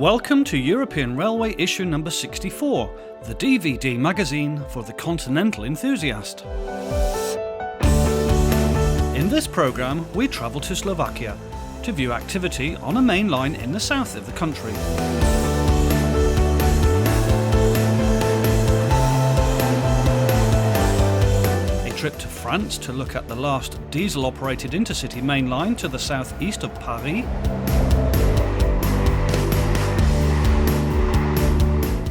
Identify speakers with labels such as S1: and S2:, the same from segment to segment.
S1: Welcome to European Railway issue number 64, the DVD magazine for the continental enthusiast. In this programme, we travel to Slovakia to view activity on a main line in the south of the country. A trip to France to look at the last diesel-operated intercity main line to the southeast of Paris.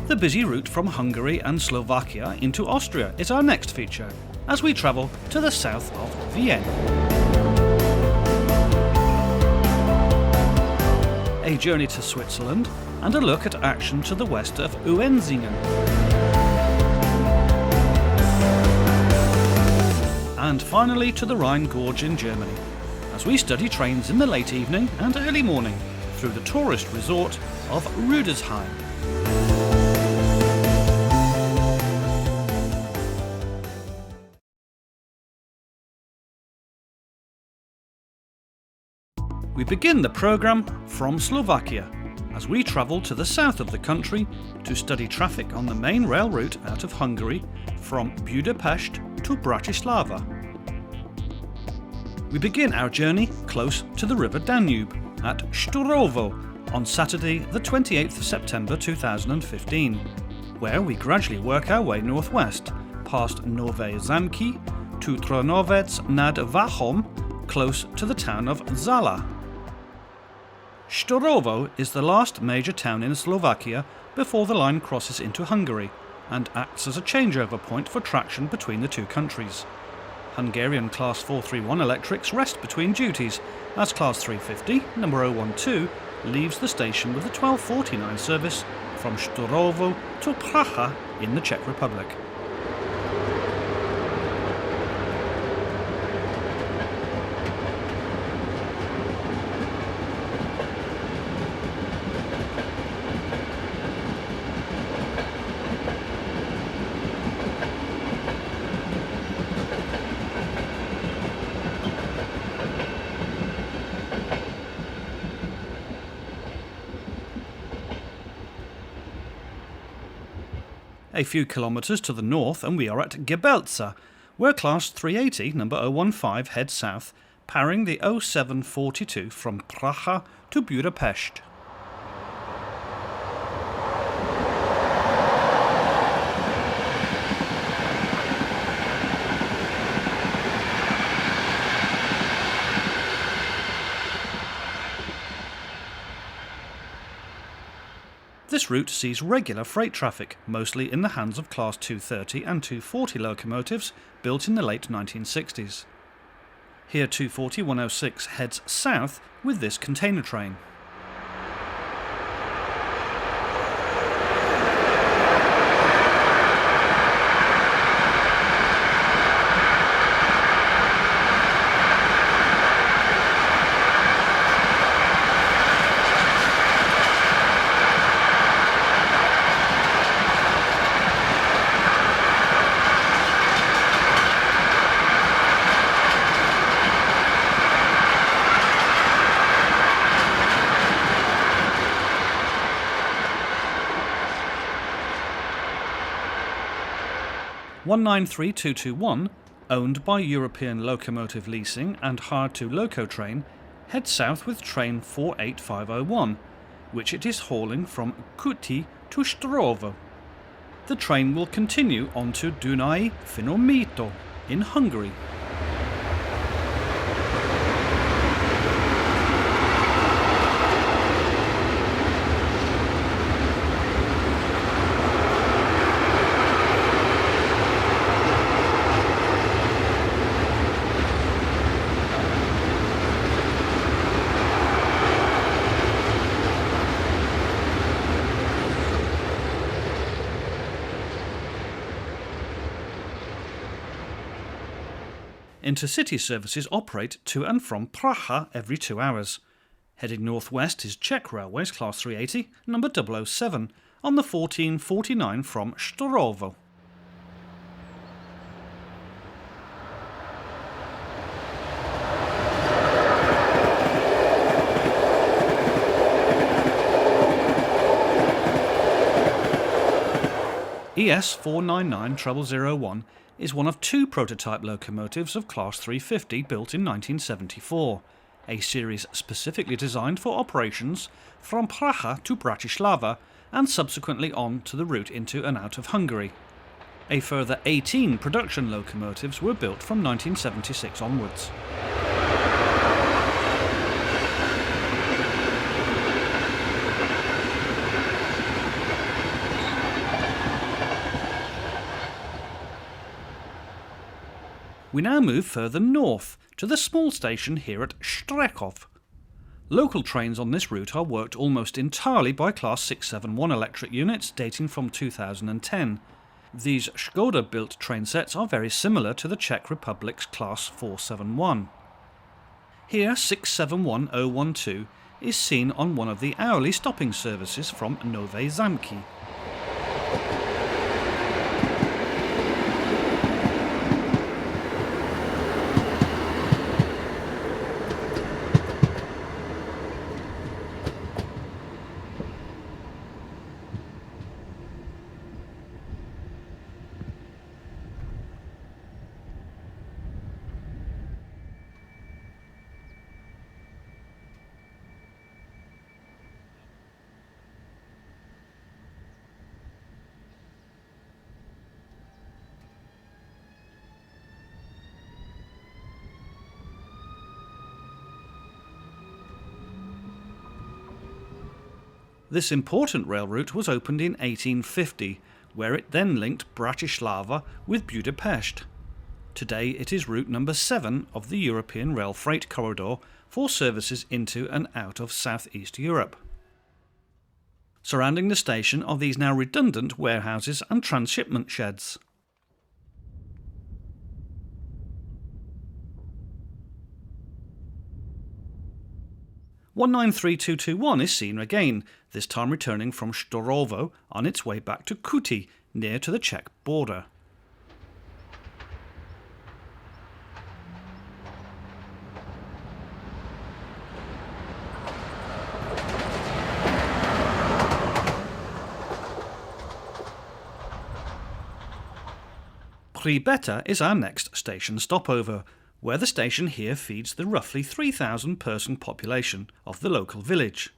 S1: The busy route from Hungary and Slovakia into Austria is our next feature, as we travel to the south of Wien. A journey to Switzerland and a look at action to the west of Uenzingen. And finally to the Rhine Gorge in Germany, as we study trains in the late evening and early morning through the tourist resort of Rüdesheim. We begin the programme from Slovakia, as we travel to the south of the country to study traffic on the main rail route out of Hungary from Budapest to Bratislava. We begin our journey close to the river Danube at Štúrovo on Saturday the 28th of September 2015, where we gradually work our way northwest past Nové Zámky to Trnovec nad Váhom, close to the town of Šaľa. Štúrovo is the last major town in Slovakia before the line crosses into Hungary and acts as a changeover point for traction between the two countries. Hungarian Class 431 electrics rest between duties as Class 350, number 012, leaves the station with a 12:49 service from Štúrovo to Praha in the Czech Republic. A few kilometres to the north and we are at Gebelce, where Class 380, number 015, heads south, powering the 0742 from Praha to Budapest. This route sees regular freight traffic, mostly in the hands of Class 230 and 240 locomotives built in the late 1960s. Here 240-106 heads south with this container train. (193-221), owned by European Locomotive Leasing and Hard2 Locotrain, heads south with train 48501, which it is hauling from Kuti to Štúrovo. The train will continue on to Dunai Finomito in Hungary. Intercity services operate to and from Praha every 2 hours. Heading northwest is Czech Railways Class 380, number 007, on the 1449 from Štúrovo. ES 499-0001 is one of two prototype locomotives of Class 350 built in 1974, a series specifically designed for operations from Praha to Bratislava and subsequently on to the route into and out of Hungary. A further 18 production locomotives were built from 1976 onwards. We now move further north to the small station here at Štúrovo. Local trains on this route are worked almost entirely by Class 671 electric units dating from 2010. These Škoda-built train sets are very similar to the Czech Republic's Class 471. Here 671012 is seen on one of the hourly stopping services from Nové Zámky. This important rail route was opened in 1850, where it then linked Bratislava with Budapest. Today it is route number 7 of the European rail freight corridor for services into and out of Southeast Europe. Surrounding the station are these now redundant warehouses and transshipment sheds. (193-221) is seen again, this time returning from Štúrovo on its way back to Kuti, near to the Czech border. Pribeta is our next station stopover, where the station here feeds the roughly 3,000 person population of the local village.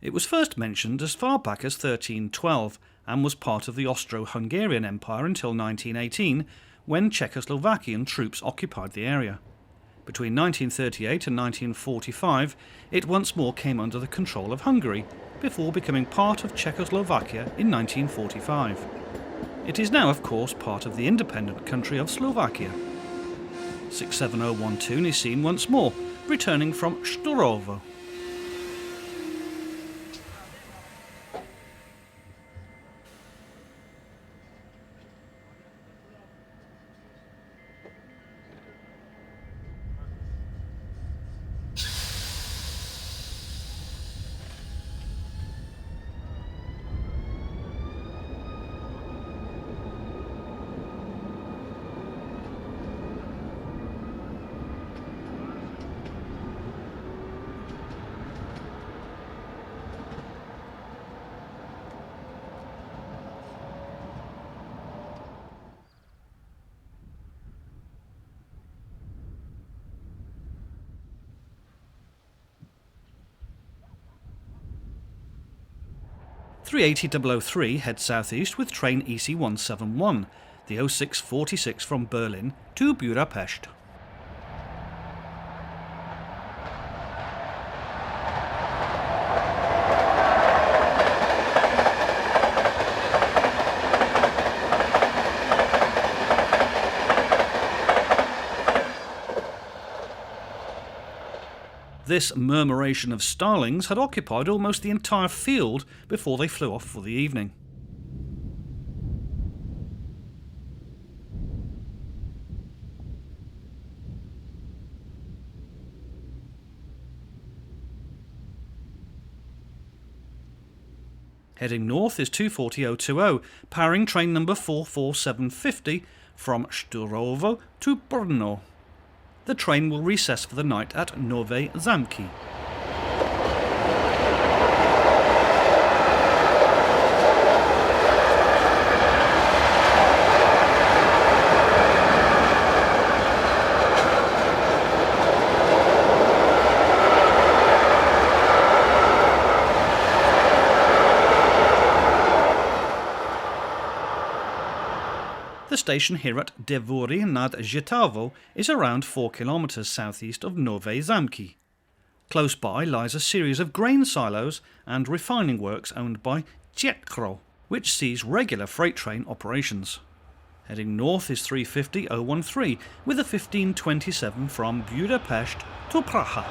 S1: It was first mentioned as far back as 1312 and was part of the Austro-Hungarian Empire until 1918, when Czechoslovakian troops occupied the area. Between 1938 and 1945 it once more came under the control of Hungary, before becoming part of Czechoslovakia in 1945. It is now of course part of the independent country of Slovakia. 67012 is seen once more, returning from Štúrovo. (380-003) heads southeast with train EC 171, the 0646 from Berlin to Budapest. This murmuration of starlings had occupied almost the entire field before they flew off for the evening. Heading north is 240-020, powering train number 44750 from Štúrovo to Brno. The train will recess for the night at Nové Zámky. station here at Devori nad Žitavo is around 4 kilometres southeast of Nové Zámky. Close by lies a series of grain silos and refining works owned by Tietkro, which sees regular freight train operations. Heading north is 350-013 with a 1527 from Budapest to Praha.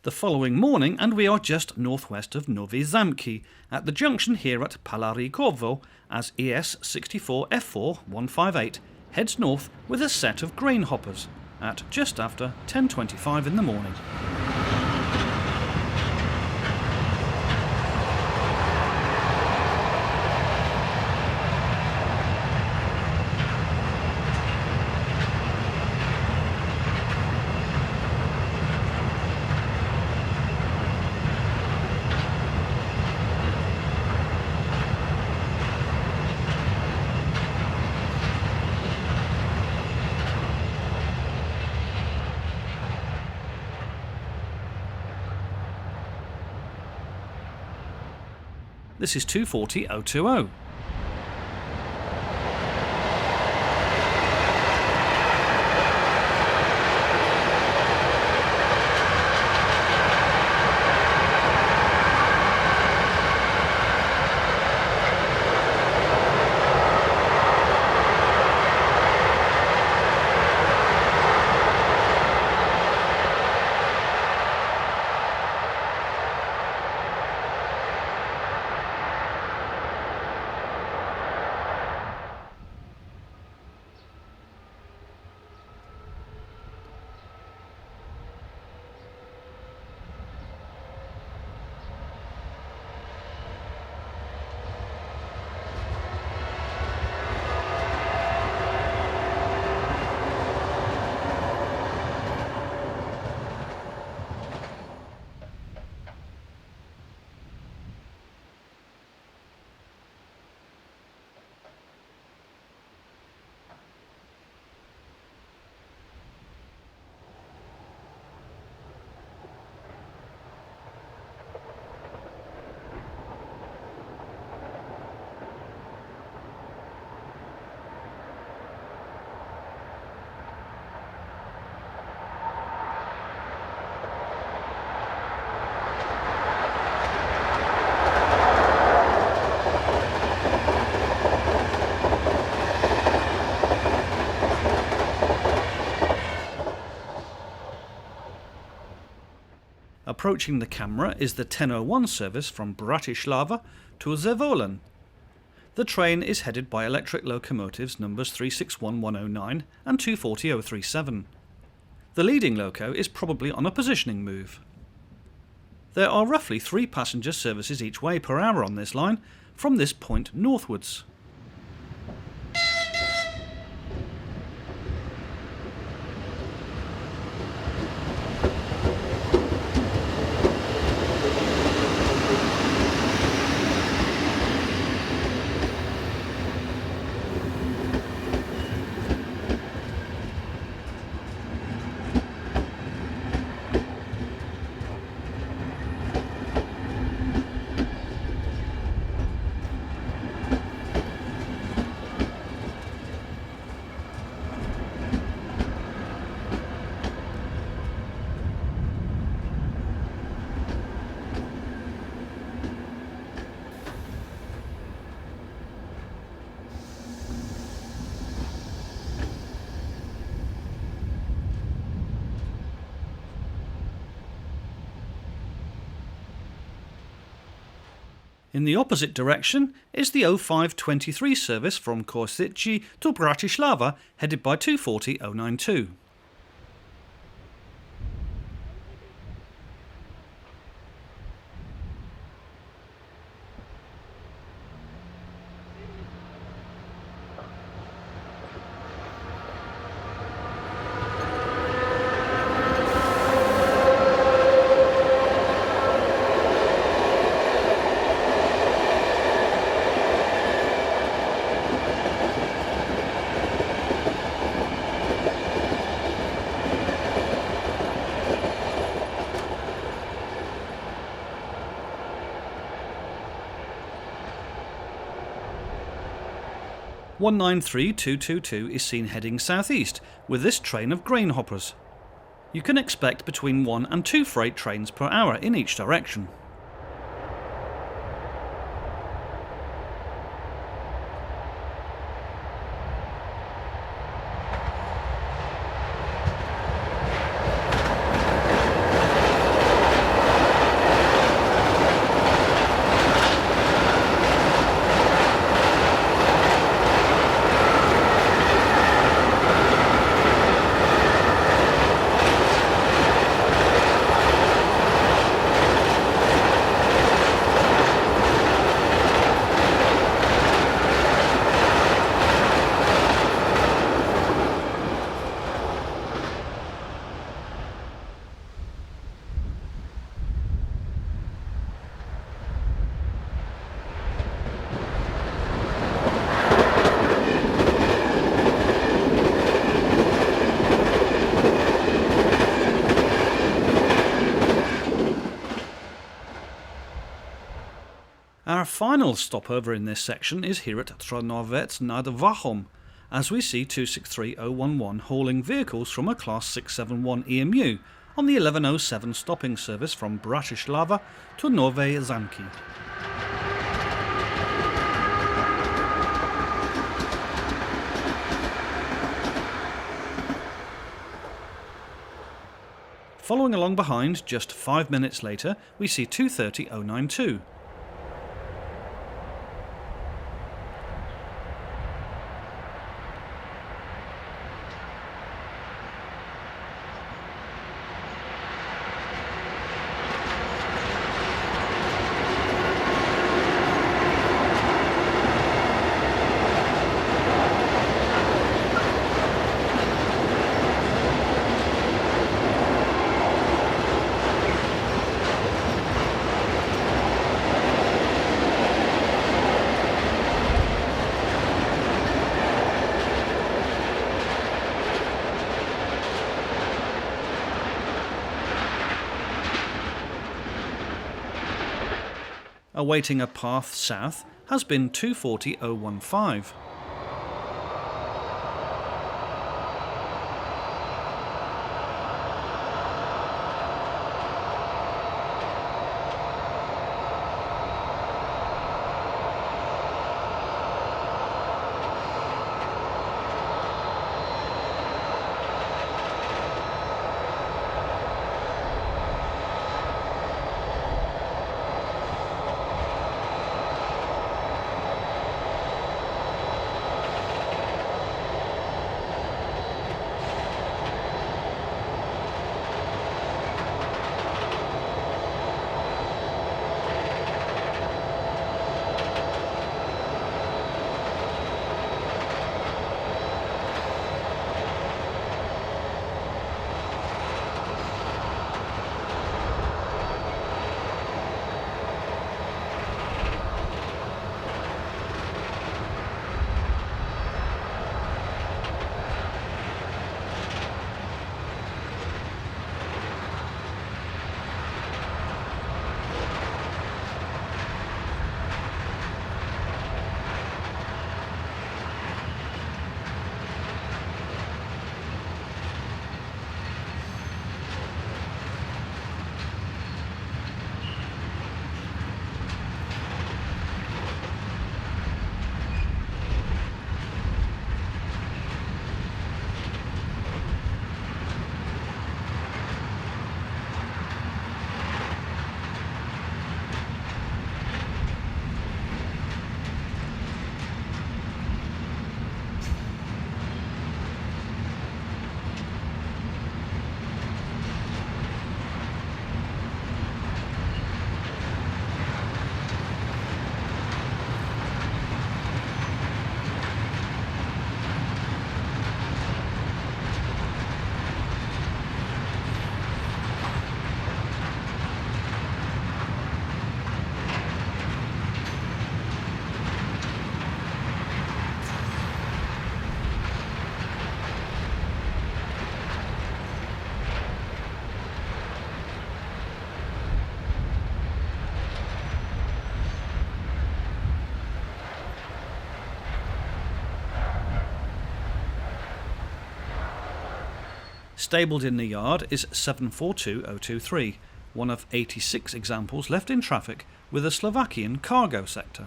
S1: The following morning, and we are just northwest of Nové Zámky, at the junction here at Palárikovo, as ES64F4 158 heads north with a set of grain hoppers at just after 10:25 in the morning. This is 240-020. Approaching the camera is the 10:01 service from Bratislava to Zvolen. The train is headed by electric locomotives numbers 361109 and 240037. The leading loco is probably on a positioning move. There are roughly 3 passenger services each way per hour on this line from this point northwards. In the opposite direction is the 0523 service from Košice to Bratislava, headed by 240-092. 193-222 is seen heading southeast with this train of grain hoppers. You can expect between 1 and 2 freight trains per hour in each direction. Our final stopover in this section is here at Štúrovo nad Váhom, as we see 263011 hauling vehicles from a Class 671 EMU on the 1107 stopping service from Bratislava to Nové Zámky. Following along behind, just 5 minutes later, we see 230092. Awaiting a path south has been 240015. Stabled in the yard is 742023, one of 86 examples left in traffic with a Slovakian cargo sector.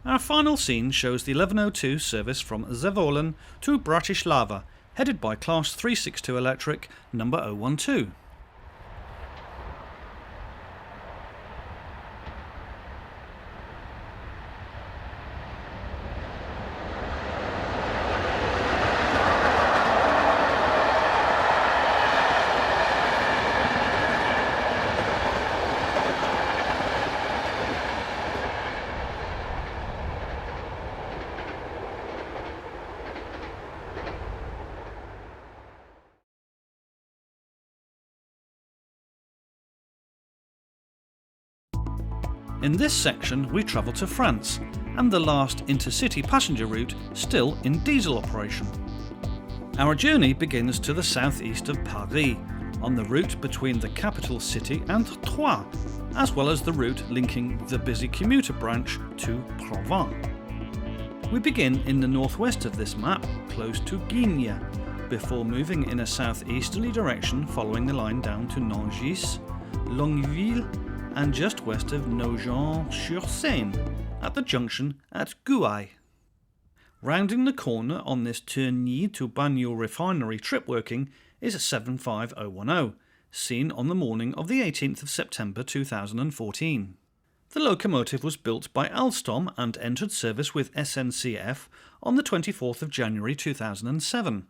S1: Our final scene shows the 1102 service from Zvolen to Bratislava, headed by Class 362 Electric number 012. In this section we travel to France, and the last intercity passenger route still in diesel operation. Our journey begins to the southeast of Paris, on the route between the capital city and Troyes, as well as the route linking the busy commuter branch to Provence. We begin in the northwest of this map, close to Guignes, before moving in a southeasterly direction following the line down to Nangis, Longueville, and just west of Nogent-sur-Seine, at the junction at Gouaille. Rounding the corner on this Tourny to Bagnols refinery trip working is 75010, seen on the morning of the 18th of September 2014. The locomotive was built by Alstom and entered service with SNCF on the 24th of January 2007.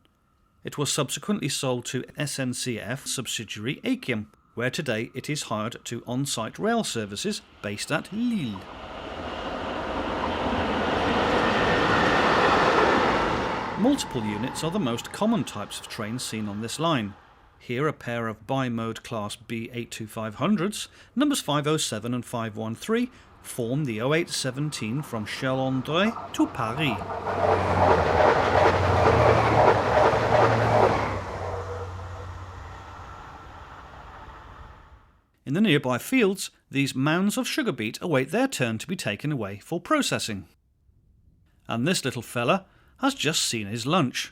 S1: It was subsequently sold to SNCF subsidiary Akiem, where today it is hired to on-site rail services based at Lille. Multiple units are the most common types of trains seen on this line. Here a pair of bi-mode class B82500s, numbers 507 and 513, form the 0817 from Châlons-en-Drée to Paris. In the nearby fields, these mounds of sugar beet await their turn to be taken away for processing. And this little fella has just seen his lunch.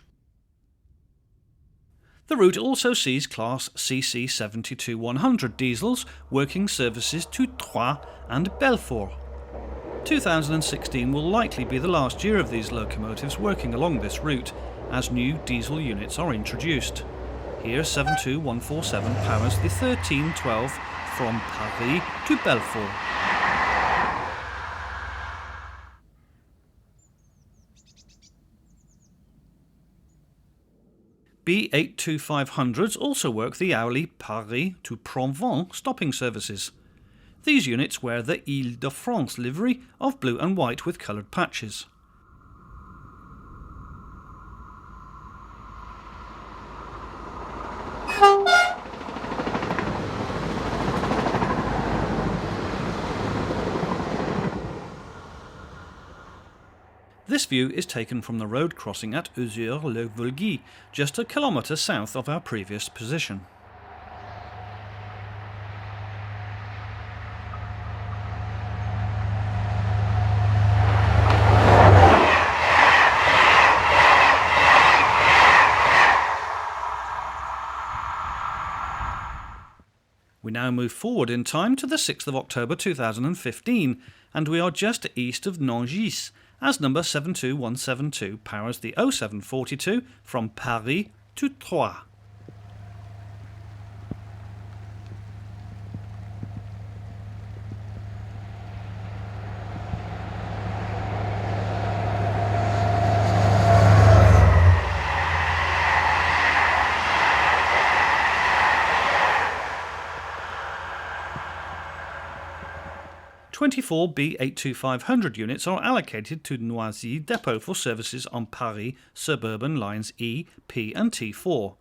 S1: The route also sees Class CC 72100 diesels working services to Troyes and Belfort. 2016 will likely be the last year of these locomotives working along this route, as new diesel units are introduced. Here 72147 powers the 1312 from Paris to Belfort. B82500s also work the hourly Paris to Provence stopping services. These units wear the Île-de-France livery of blue and white with coloured patches. This view is taken from the road crossing at Uzur-le-Vulgy, just a kilometre south of our previous position. We now move forward in time to the 6th of October 2015, and we are just east of Nangis, as number 72172 powers the 0742 from Paris to Troyes. "24 B82500 units are allocated to Noisy Depot for services on Paris suburban lines E, P and T4.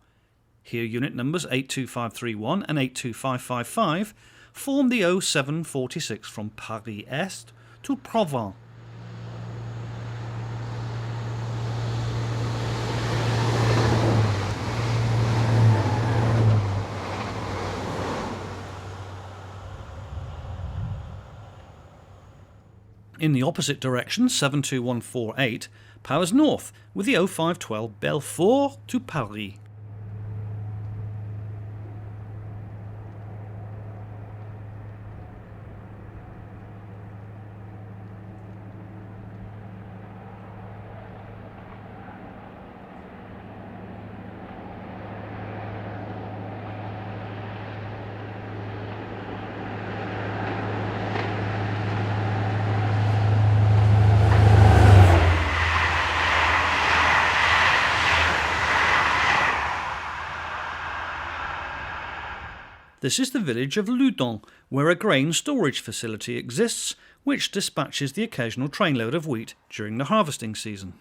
S1: Here unit numbers 82531 and 82555 form the 0746 from Paris Est to Provence. In the opposite direction, 72148 powers north with the 0512 Belfort to Paris. This is the village of Loudon, where a grain storage facility exists which dispatches the occasional trainload of wheat during the harvesting season.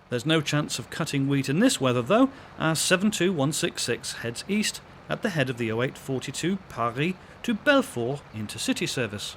S1: There's no chance of cutting wheat in this weather though, as 72166 heads east at the head of the 0842 Paris to Belfort intercity service.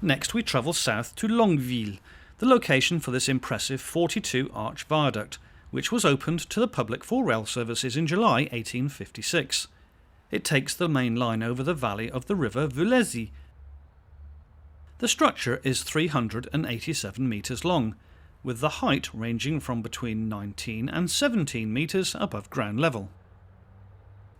S1: Next we travel south to Longueville, the location for this impressive 42-arch viaduct, which was opened to the public for rail services in July 1856. It takes the main line over the valley of the river Vulesi. The structure is 387 metres long, with the height ranging from between 19 and 17 metres above ground level.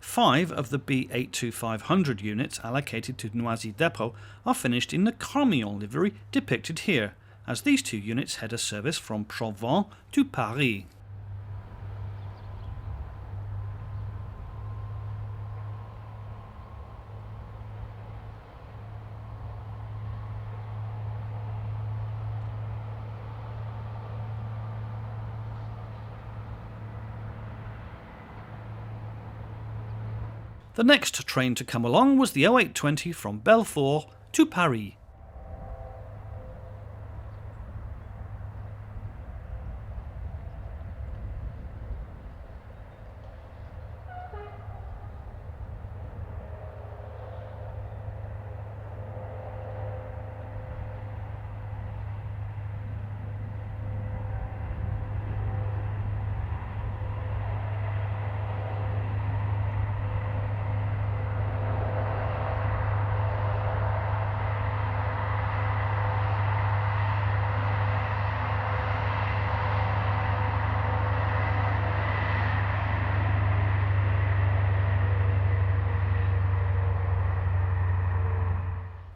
S1: 5 of the B82500 units allocated to Noisy Depot are finished in the Carmillon livery depicted here, as these 2 units head a service from Provence to Paris. The next train to come along was the 0820 from Belfort to Paris.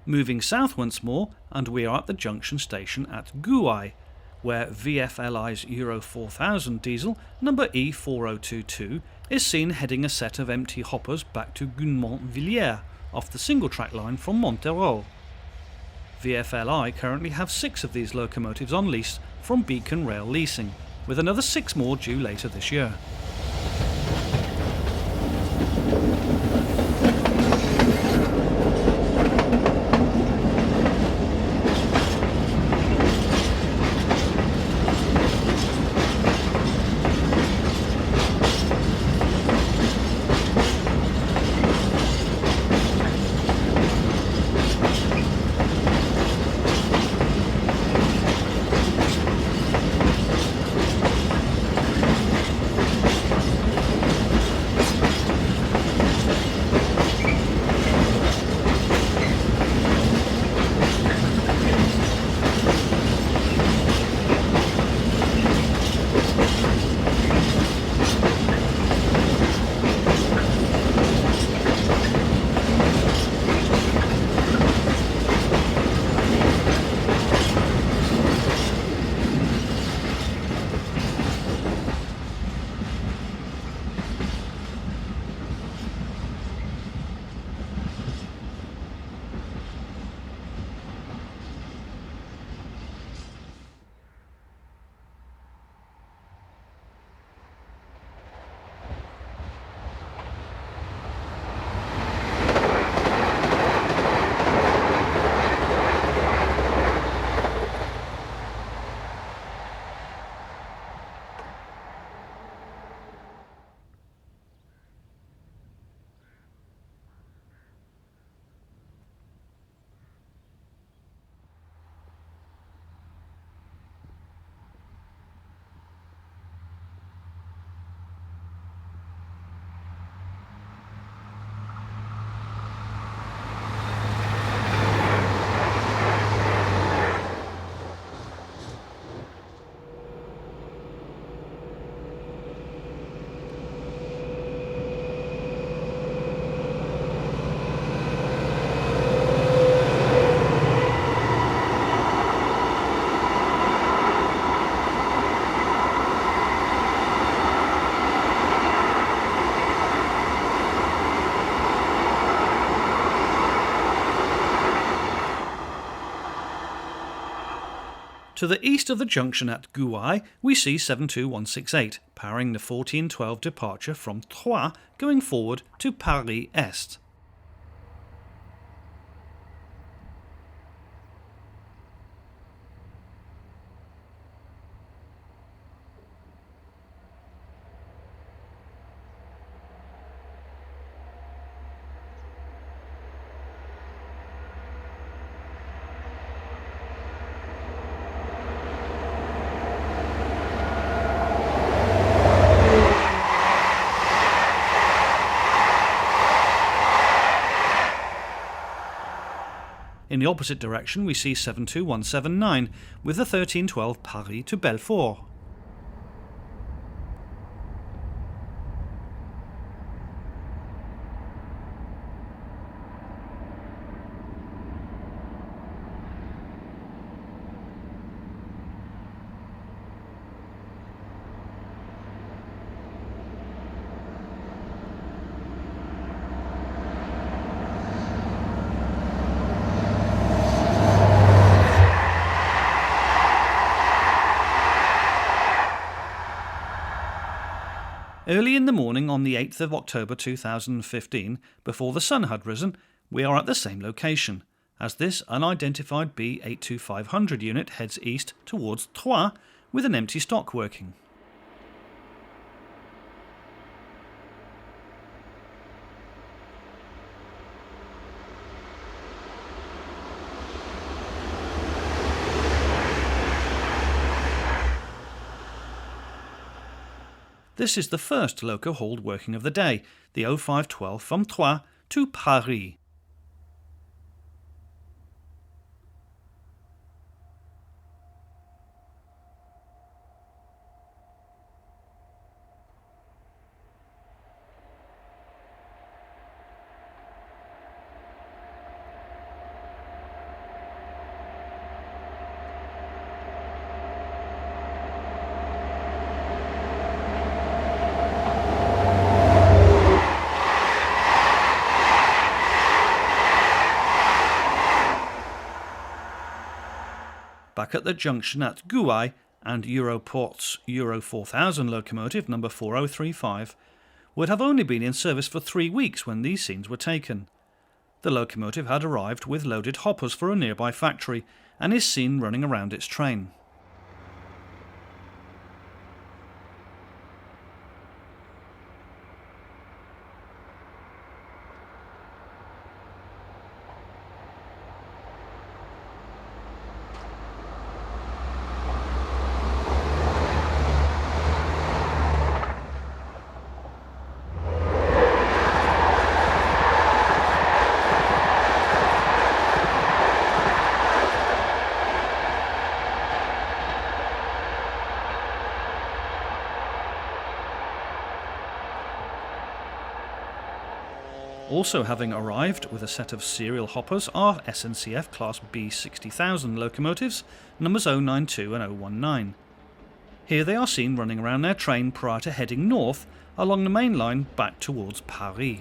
S1: Moving south once more, and we are at the junction station at Gouai, where VFLI's Euro 4000 diesel number E4022 is seen heading a set of empty hoppers back to Gunmont-Villiers off the single-track line from Montereau. VFLI currently have 6 of these locomotives on lease from Beacon Rail Leasing, with another 6 more due later this year. To the east of the junction at Gouai, we see 72168, powering the 1412 departure from Troyes going forward to Paris Est. In the opposite direction we see 72179 with the 1312 Paris to Belfort. Early in the morning on the 8th of October 2015, before the sun had risen, we are at the same location, as this unidentified B82500 unit heads east towards Troyes with an empty stock working. This is the first loco hold working of the day, the 0512 from Troyes to Paris. Back at the junction at Guai and Europort's Euro 4000 locomotive number 4035 would have only been in service for 3 weeks when these scenes were taken. The locomotive had arrived with loaded hoppers for a nearby factory and is seen running around its train. Also having arrived with a set of serial hoppers are SNCF Class B 60,000 locomotives, numbers 092 and 019. Here they are seen running around their train prior to heading north along the main line back towards Paris.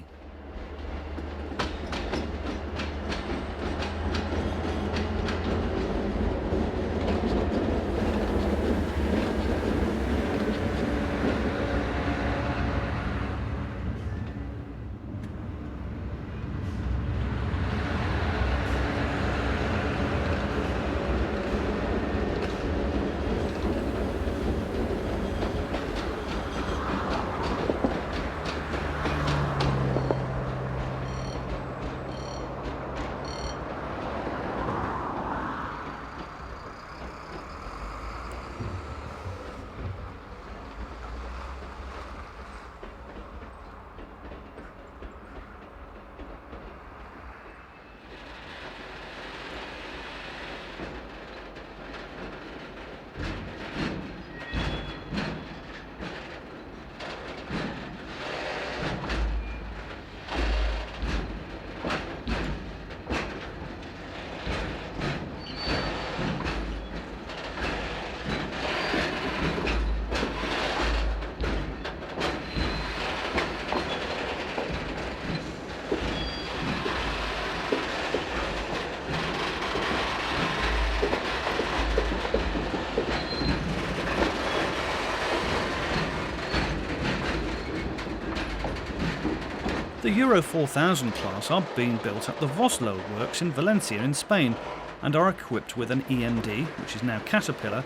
S1: The Euro 4000 class are being built at the Voslo works in Valencia in Spain and are equipped with an EMD, which is now Caterpillar,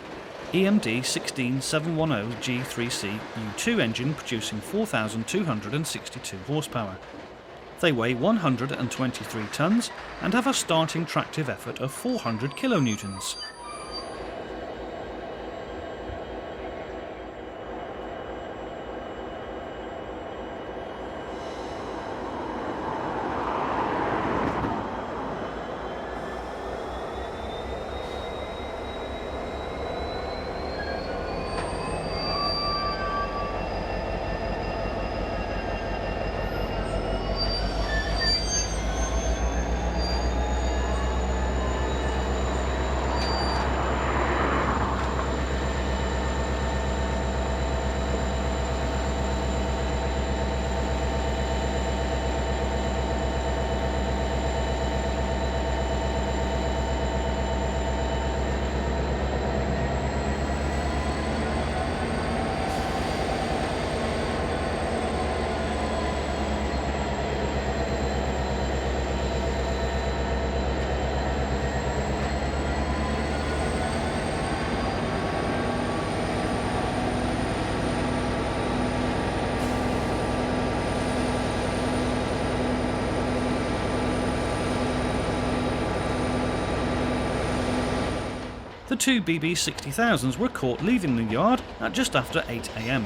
S1: EMD 16710 G3C U2 engine producing 4,262 horsepower. They weigh 123 tonnes and have a starting tractive effort of 400 kilonewtons. The two BB 60,000s were caught leaving the yard at just after 8 AM.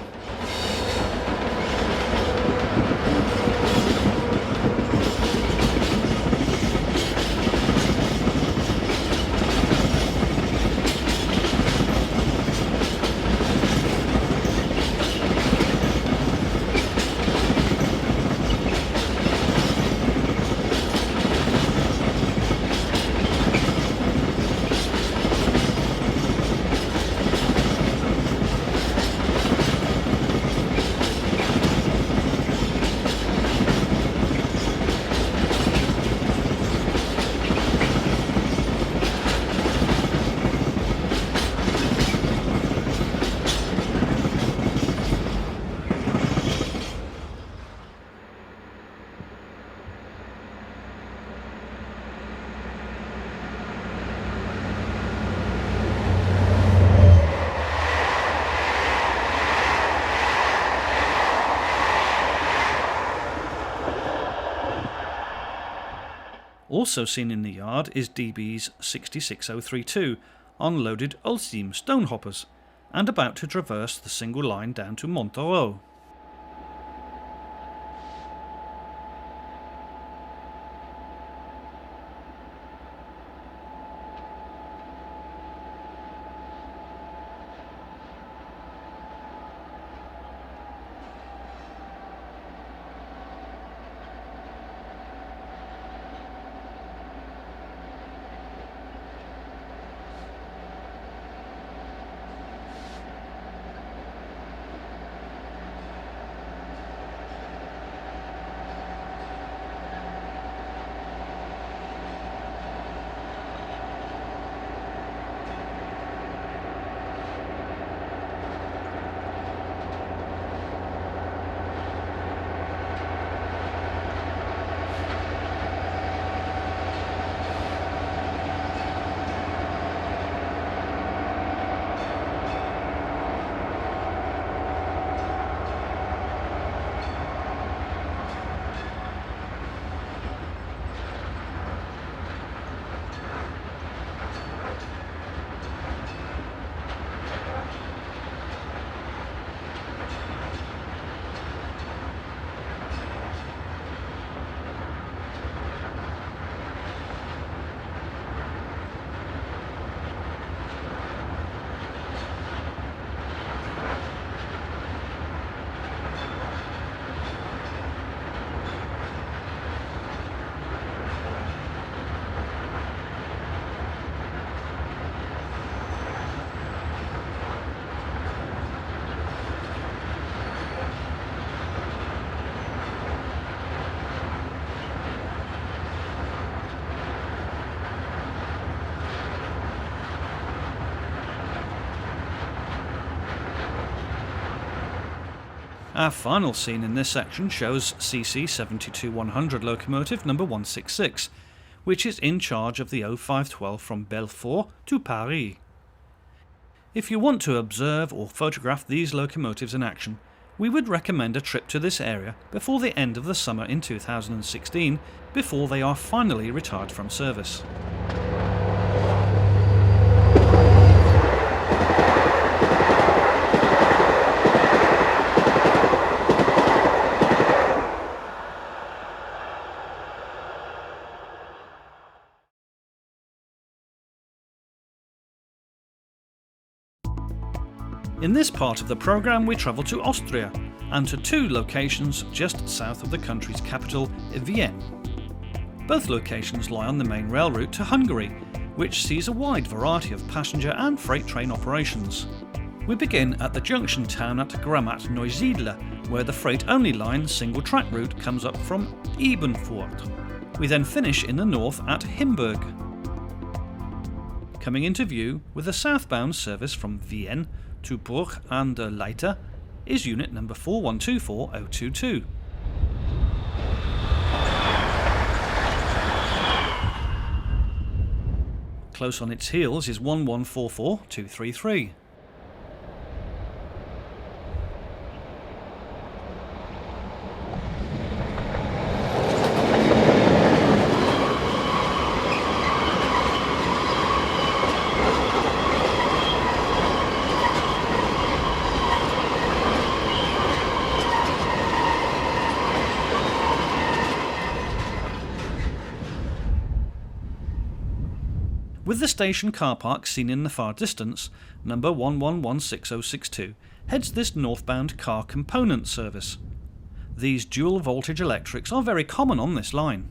S1: Also seen in the yard is DB's 66032 on loaded Ulsteam stone hoppers and about to traverse the single line down to Montereau. Our final scene in this section shows CC 72100 locomotive number 166, which is in charge of the 0512 from Belfort to Paris. If you want to observe or photograph these locomotives in action, we would recommend a trip to this area before the end of the summer in 2016, before they are finally retired from service. In this part of the programme we travel to Austria and to two locations just south of the country's capital, Wien. Both locations lie on the main rail route to Hungary, which sees a wide variety of passenger and freight train operations. We begin at the junction town at Gramat Neusiedler, where the freight-only line single-track route comes up from Ebenfurth. We then finish in the north at Himburg. Coming into view with a southbound service from Wien to Bruch an der Leitha is unit number 4124022. Close on its heels is 1144233. With the station car park seen in the far distance, number 116062 heads this northbound car component service. These dual voltage electrics are very common on this line.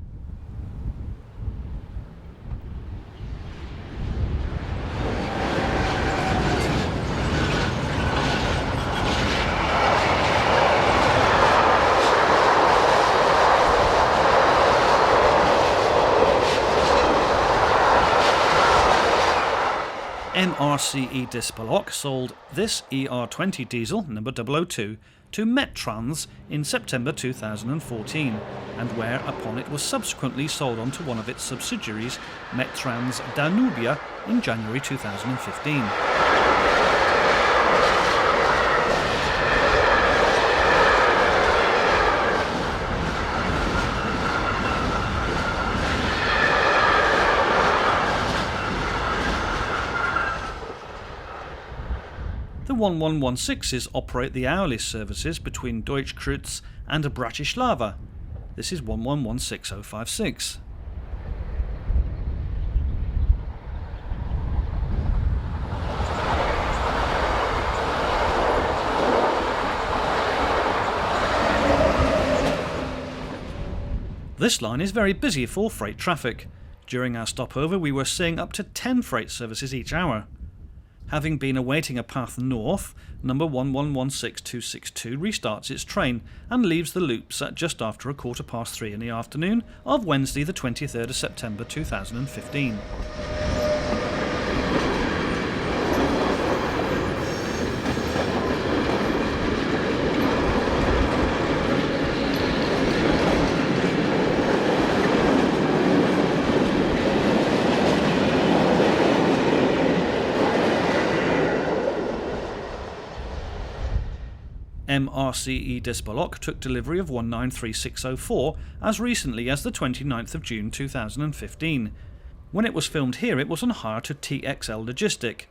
S1: MRCE Dispolok sold this ER20 diesel number 002 to Metrans in September 2014, and whereupon it was subsequently sold on to one of its subsidiaries, Metrans Danube, in January 2015. The 1116s operate the hourly services between Deutschkreuz and Bratislava. This is 1116056. This line is very busy for freight traffic. During our stopover we were seeing up to 10 freight services each hour. Having been awaiting a path north, number 1116262 restarts its train and leaves the loops at just after 3:15 in the afternoon of Wednesday the 23rd of September 2015. MRCE Dispolok took delivery of 193604 as recently as the 29th of June 2015. When it was filmed here it was on hire to TXL Logistic.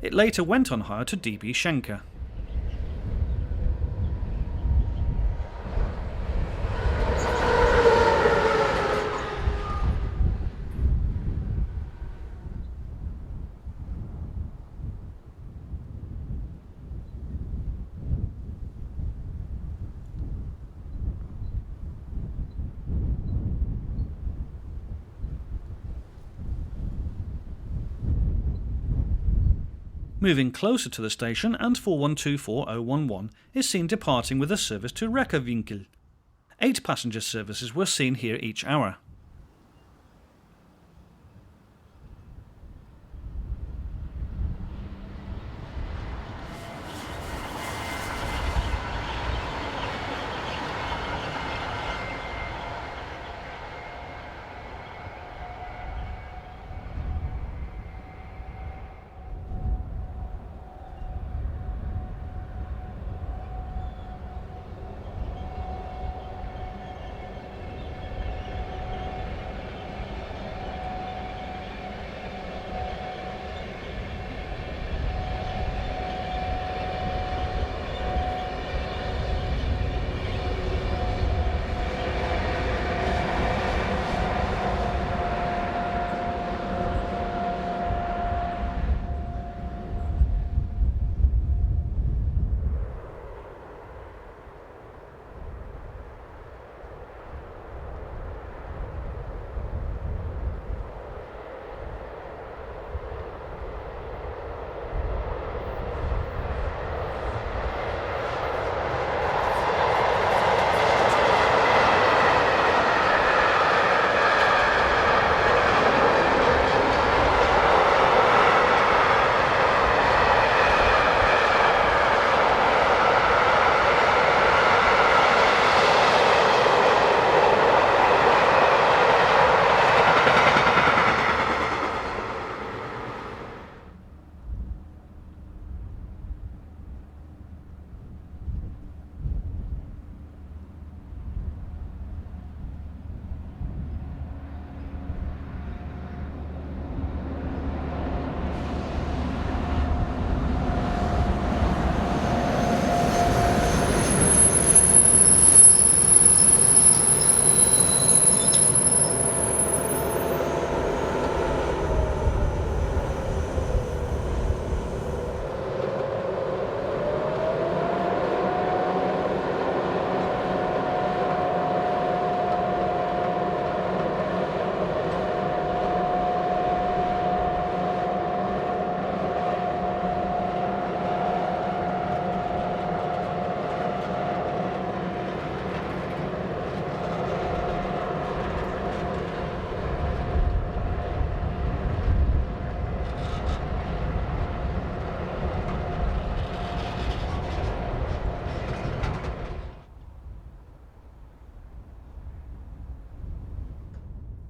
S1: It later went on hire to DB Schenker. Moving closer to the station, and 4124.011 is seen departing with a service to Rekkerwinkel. 8 passenger services were seen here each hour.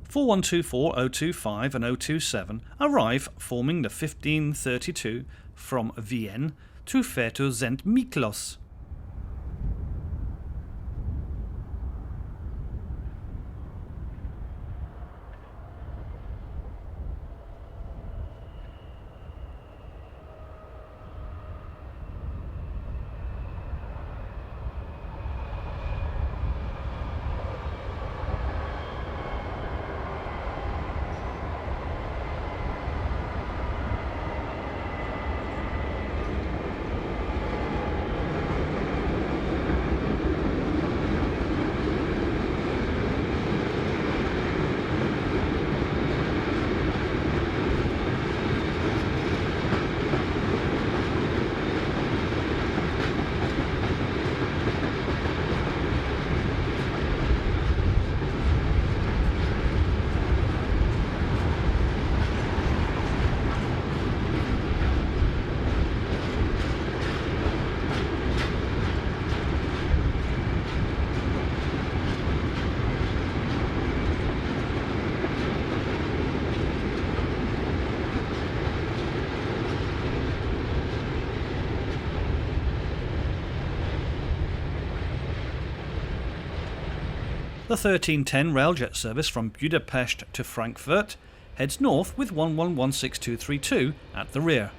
S1: For 4124.025 and 027 arrive forming the 1532 from Wien to Feto Zent Miklos. The 1310 railjet service from Budapest to Frankfurt heads north with 1116-232 at the rear.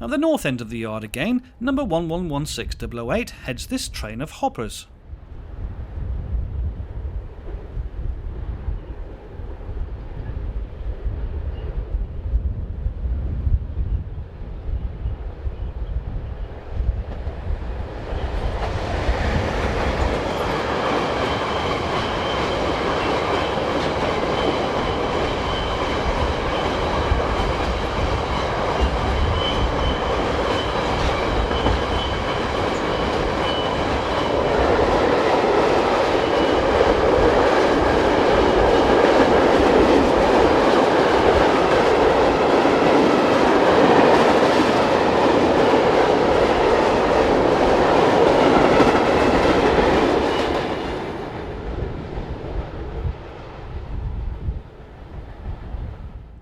S1: At the north end of the yard again, number 1116008 heads this train of hoppers.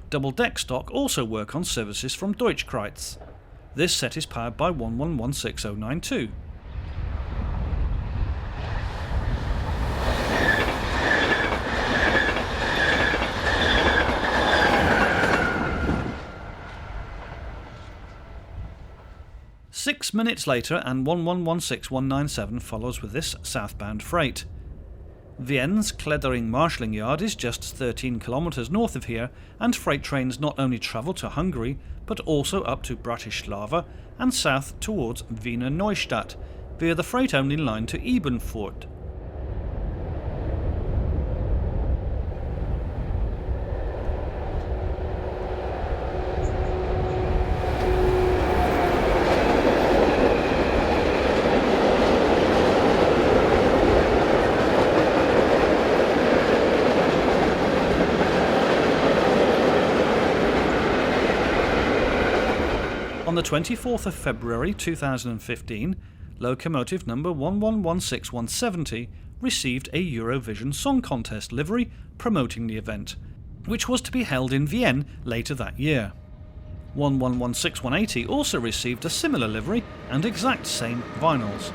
S1: Double-deck stock also work on services from Deutschkreuz. This set is powered by 1116-092. Six minutes later and 1116197 follows with this southbound freight. Wien's Klettering marshalling yard is just 13 kilometres north of here, and freight trains not only travel to Hungary but also up to Bratislava and south towards Wiener Neustadt via the freight-only line to Ebenfurth. On the 24th of February 2015, locomotive number 1116170 received a Eurovision Song Contest livery promoting the event, which was to be held in Wien later that year. 1116-180 also received a similar livery and exact same vinyls.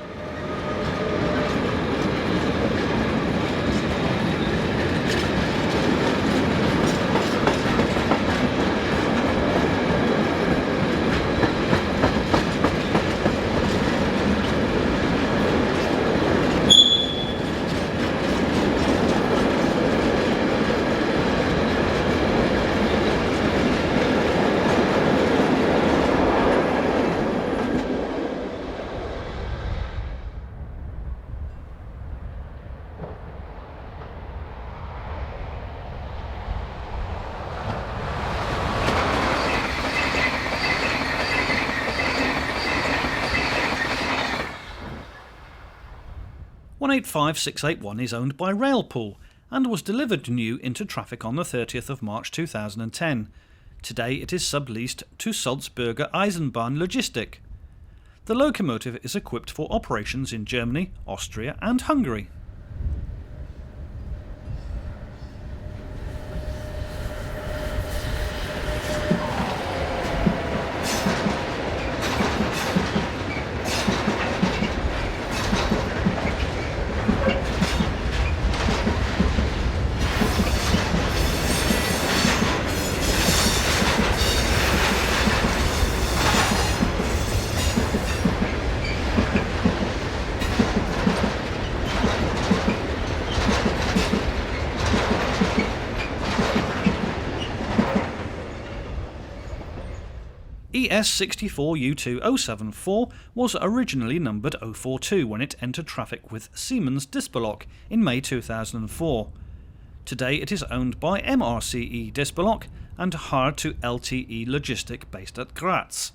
S1: M85681 is owned by Railpool and was delivered new into traffic on the 30th of March 2010. Today it is subleased to Salzburger Eisenbahn Logistik. The locomotive is equipped for operations in Germany, Austria and Hungary. ES64U2074 was originally numbered 042 when it entered traffic with Siemens Dispelok in May 2004. Today it is owned by MRCE Dispelok and hired to LTE Logistik based at Graz.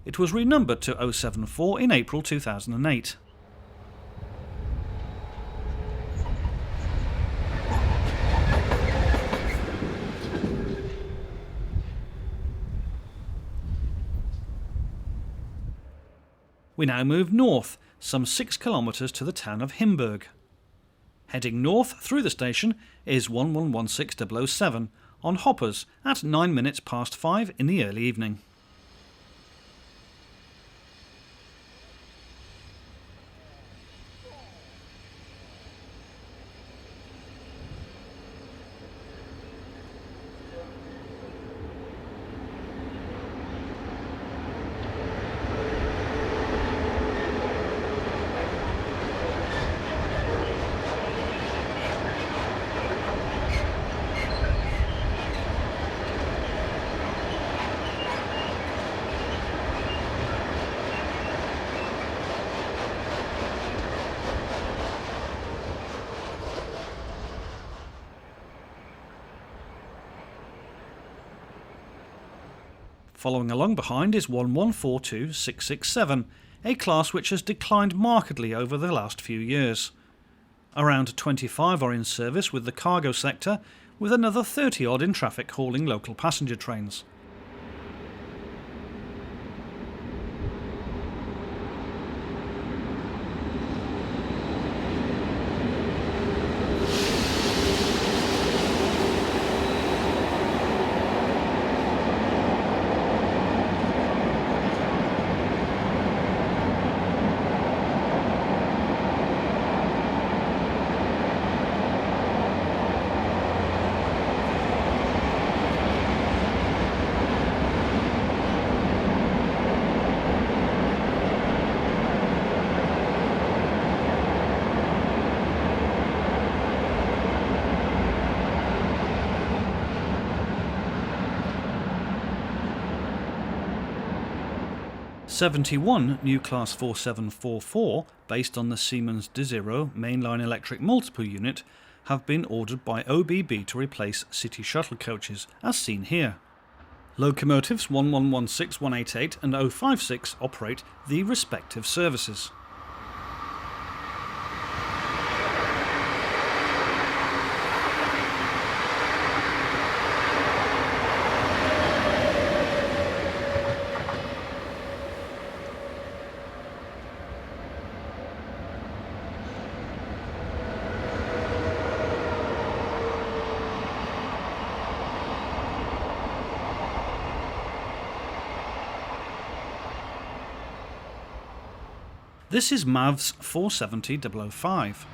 S1: It was renumbered to 074 in April 2008. We now move north, some 6 kilometres to the town of Himburg. Heading north through the station is 1116007 on hoppers at 9 minutes past 5 in the early evening. Following along behind is 1142667, a class which has declined markedly over the last few years. Around 25 are in service with the cargo sector, with another 30 odd in traffic hauling local passenger trains. '71 new Class 4744, based on the Siemens Desiro mainline electric multiple unit, have been ordered by OBB to replace city shuttle coaches, as seen here. Locomotives 1116188 and 056 operate the respective services. This is MAV's 470-005.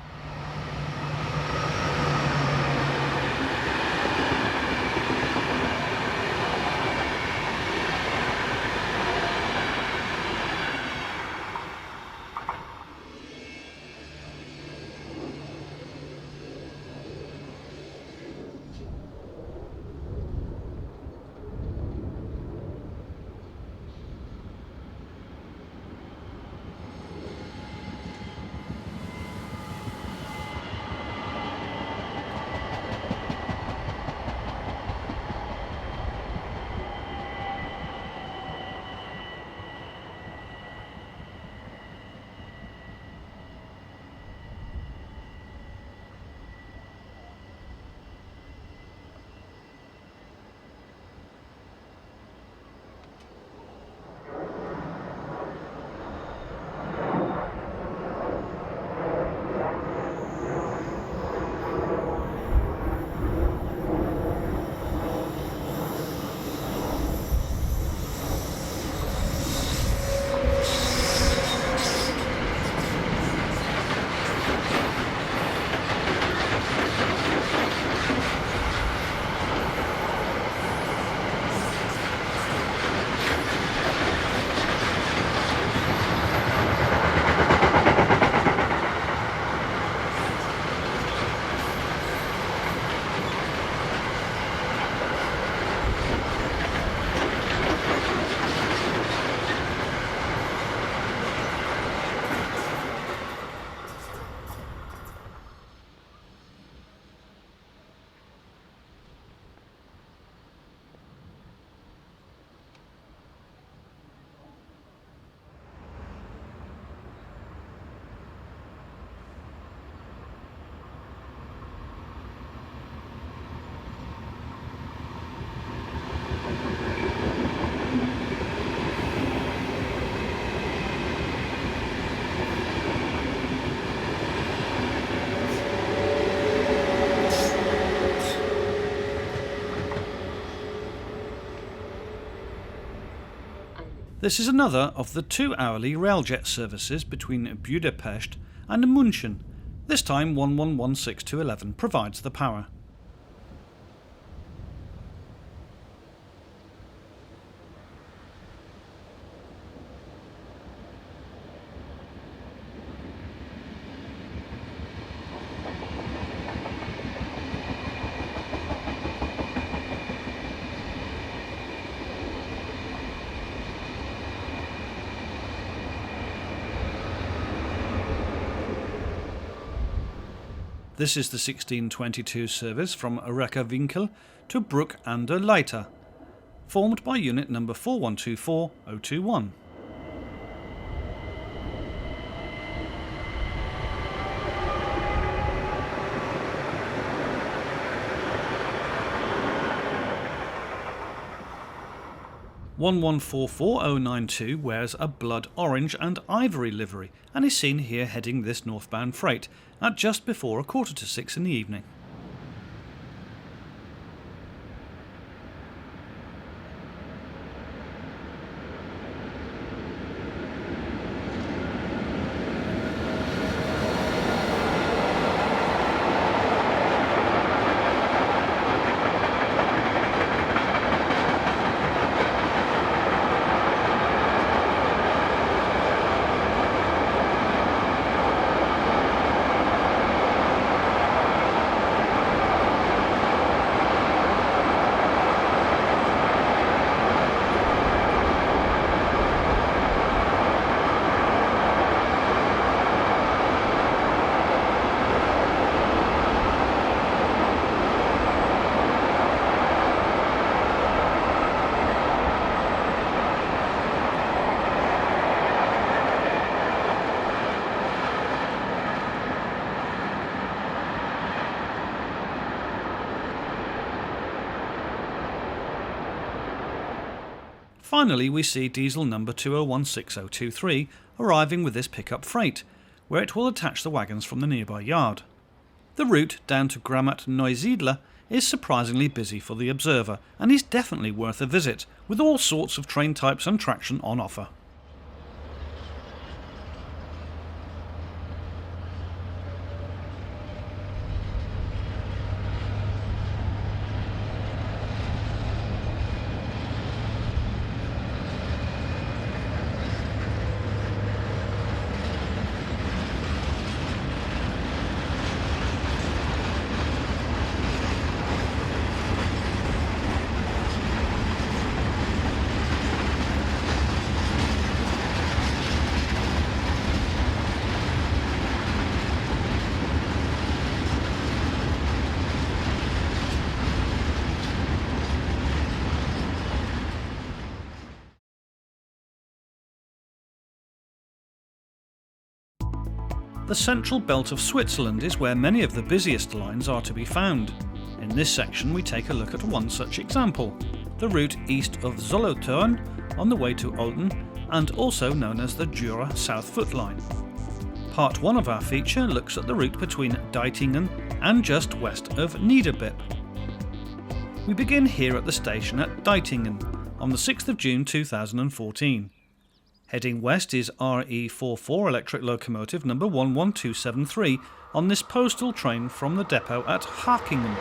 S1: This is another of the 2 hourly railjet services between Budapest and München. This time 1116-11 provides the power. This is the 1622 service from Reckerwinkel to Bruck an der Leitha, formed by unit number 4124021. (1144-092) wears a blood orange and ivory livery and is seen here heading this northbound freight at just before 5:45 in the evening. Finally, we see diesel number 2016-023 arriving with this pickup freight, where it will attach the wagons from the nearby yard. The route down to Gramat Neusiedler is surprisingly busy for the observer and is definitely worth a visit, with all sorts of train types and traction on offer. The central belt of Switzerland is where many of the busiest lines are to be found. In this section we take a look at one such example, the route east of Solothurn on the way to Olten, and also known as the Jura South Foot Line. Part 1 of our feature looks at the route between Deitingen and just west of Niederbipp. We begin here at the station at Deitingen on the 6th of June 2014. Heading west is RE44 electric locomotive number 11273 on this postal train from the depot at Hakingen.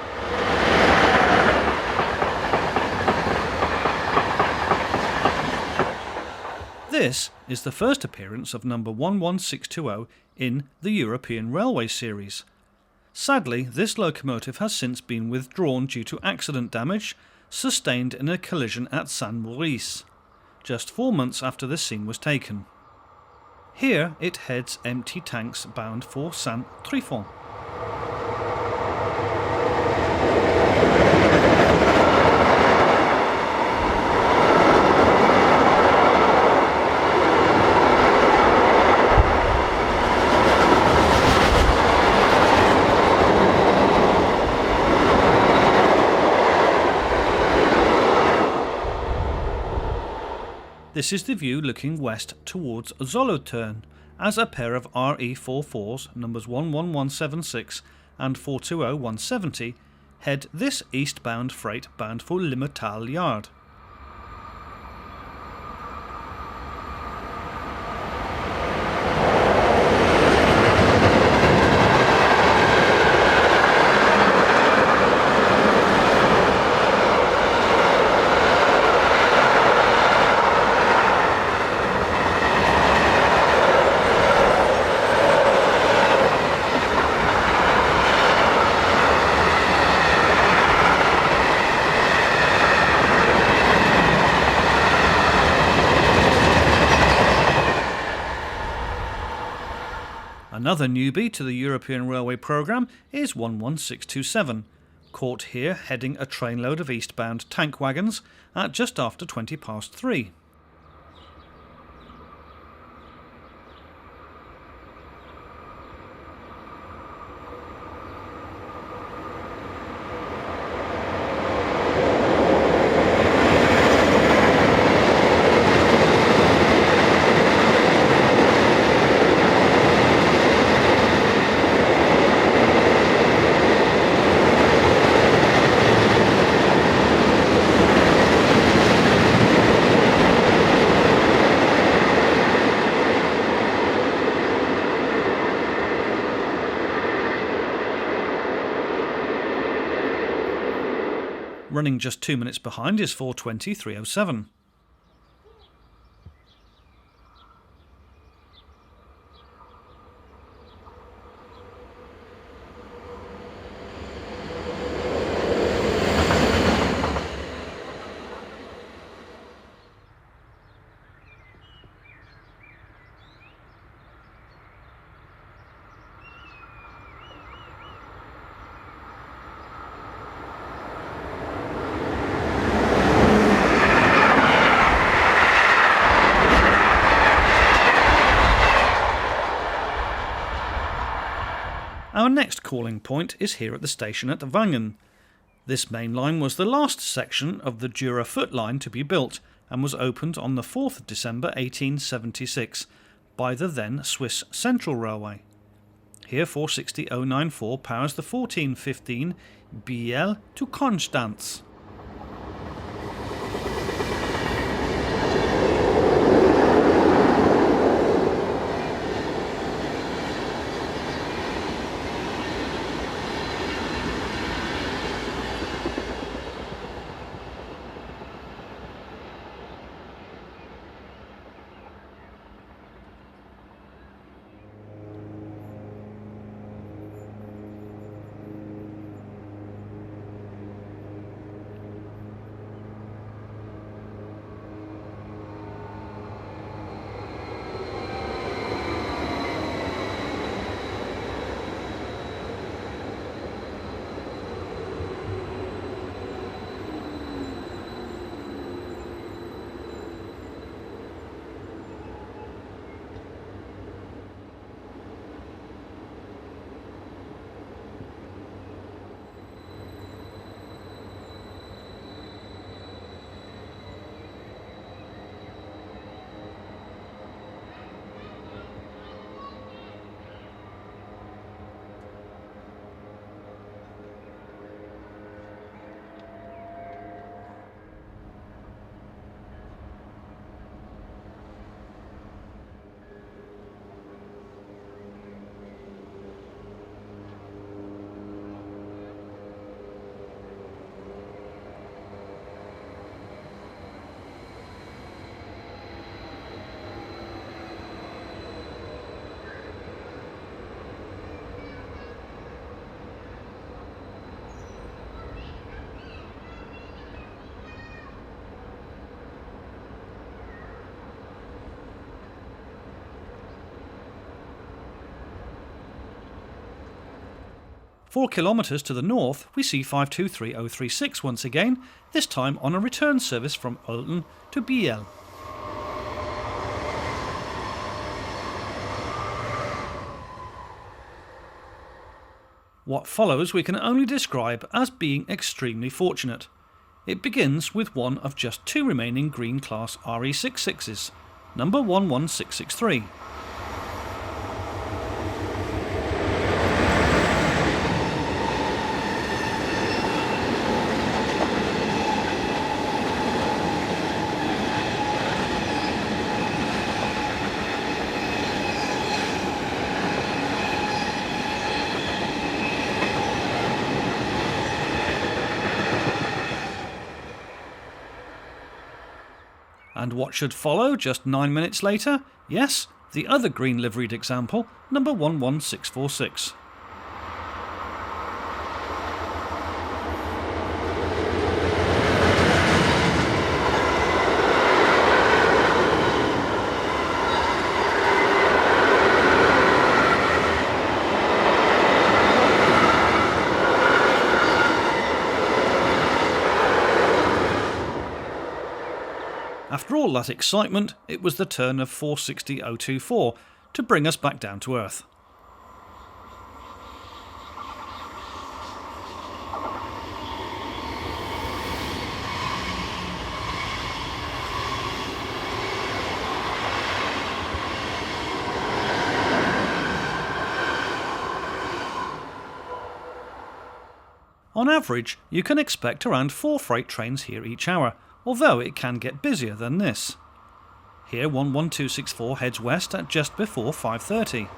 S1: This is the first appearance of number 11620 in the European Railway series. Sadly, this locomotive has since been withdrawn due to accident damage sustained in a collision at Saint-Maurice, just 4 months after this scene was taken. Here it heads empty tanks bound for Saint-Trifon. This is the view looking west towards Solothurn, as a pair of RE44s, numbers 11176 and 420170, head this eastbound freight bound for Limmertal Yard. Another newbie to the European Railway programme is 11627, caught here heading a trainload of eastbound tank wagons at just after 3:20. Running just 2 minutes behind is 4:20:307. Our next calling point is here at the station at Wangen. This main line was the last section of the Jura Foot line to be built and was opened on the 4th of December 1876 by the then Swiss Central Railway. Here 460094 powers the 1415 Biel to Konstanz. Four kilometres to the north, we see 523036 once again, this time on a return service from Olten to Biel. What follows we can only describe as being extremely fortunate. It begins with one of just two remaining green class RE66s, number 11663. And what should follow just 9 minutes later? Yes, the other green liveried example, number 11646. After all that excitement, it was the turn of 460.024 to bring us back down to earth. On average, you can expect around 4 freight trains here each hour, although it can get busier than this. Here 11264 heads west at just before 5:30.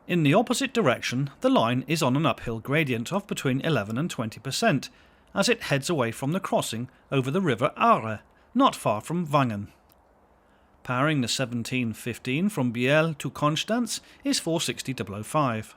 S1: In the opposite direction, the line is on an uphill gradient of between 11 and 20% as it heads away from the crossing over the river Aare, not far from Wangen. Powering the 1715 from Biel to Konstanz is 460.005.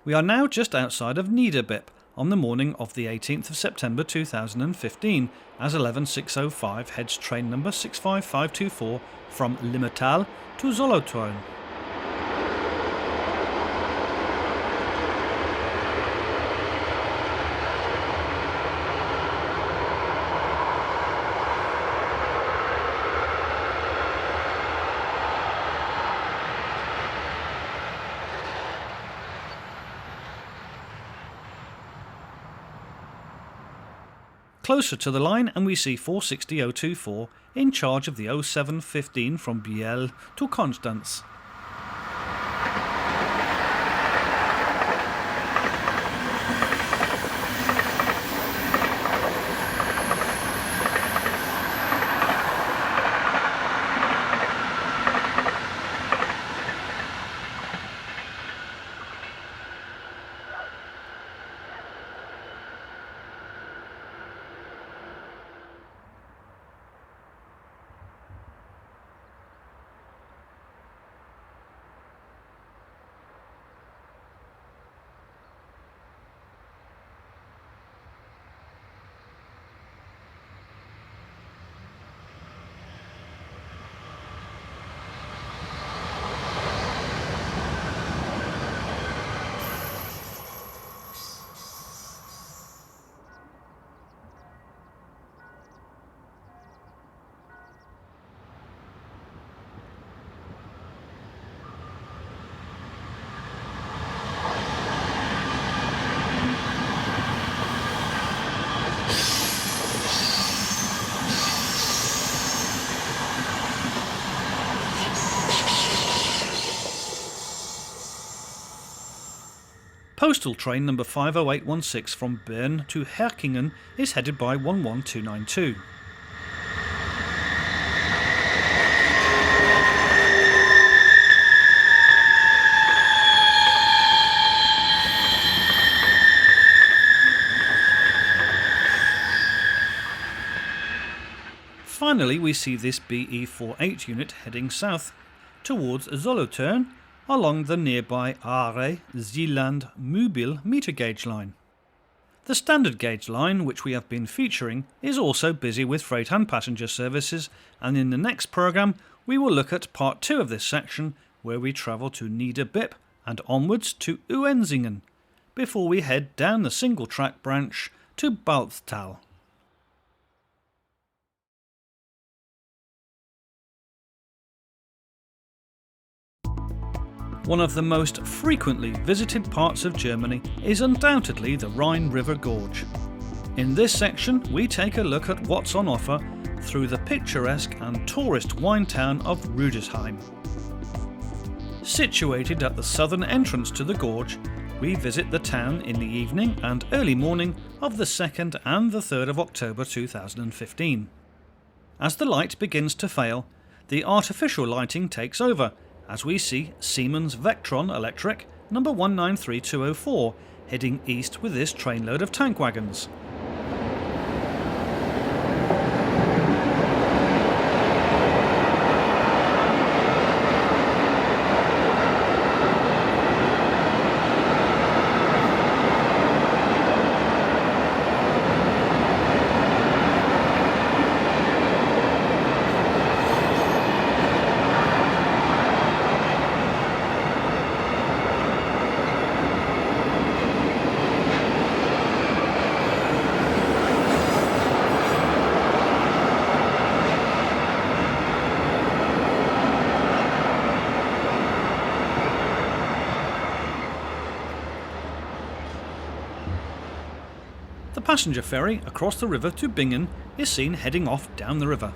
S1: We are now just outside of Niederbipp, on the morning of the 18th of September 2015 as 11605 heads train number 65524 from Limmatal to Solothurn. Closer to the line, and we see 460024 in charge of the 0715 from Biel to Konstanz. Postal train number 50816 from Bern to Herkingen is headed by 11292. Finally, we see this BE48 unit heading south towards Solothurn along the nearby Aare-Zeeland-Mobil meter gauge line. The standard gauge line, which we have been featuring, is also busy with freight and passenger services, and in the next programme we will look at part 2 of this section, where we travel to Niederbipp and onwards to Uenzingen, before we head down the single track branch to Balztal. One of the most frequently visited parts of Germany is undoubtedly the Rhine River Gorge. In this section, we take a look at what's on offer through the picturesque and tourist wine town of Rüdesheim. Situated at the southern entrance to the gorge, we visit the town in the evening and early morning of the 2nd and the 3rd of October 2015. As the light begins to fail, the artificial lighting takes over, as we see Siemens Vectron Electric number 193204 heading east with this trainload of tank wagons. The passenger ferry across the river to Bingen is seen heading off down the river.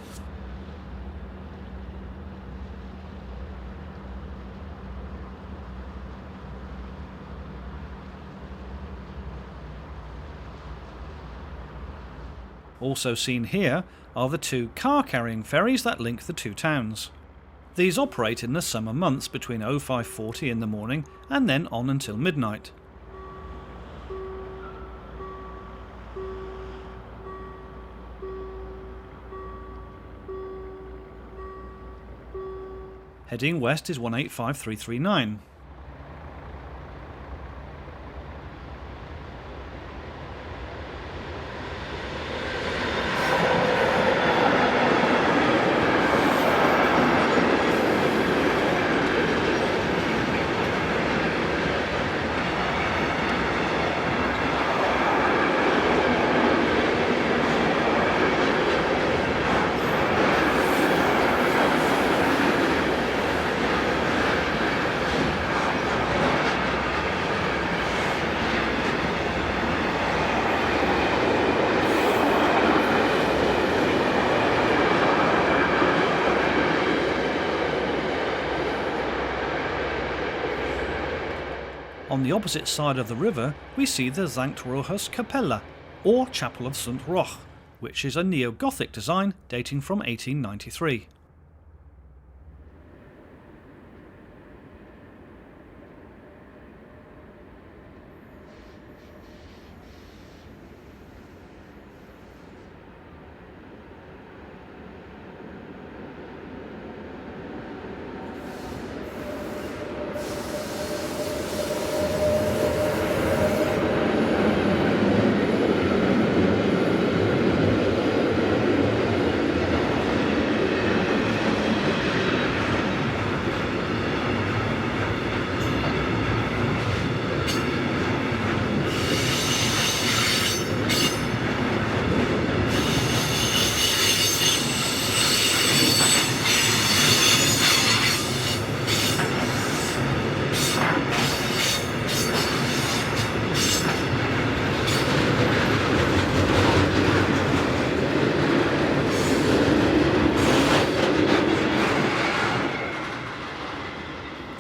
S1: Also seen here are the 2 car-carrying ferries that link the 2 towns. These operate in the summer months between 0540 in the morning and then on until midnight. Heading west is 185339. On the opposite side of the river we see the Sankt Rochus Capella, or Chapel of St. Roch, which is a neo-Gothic design dating from 1893.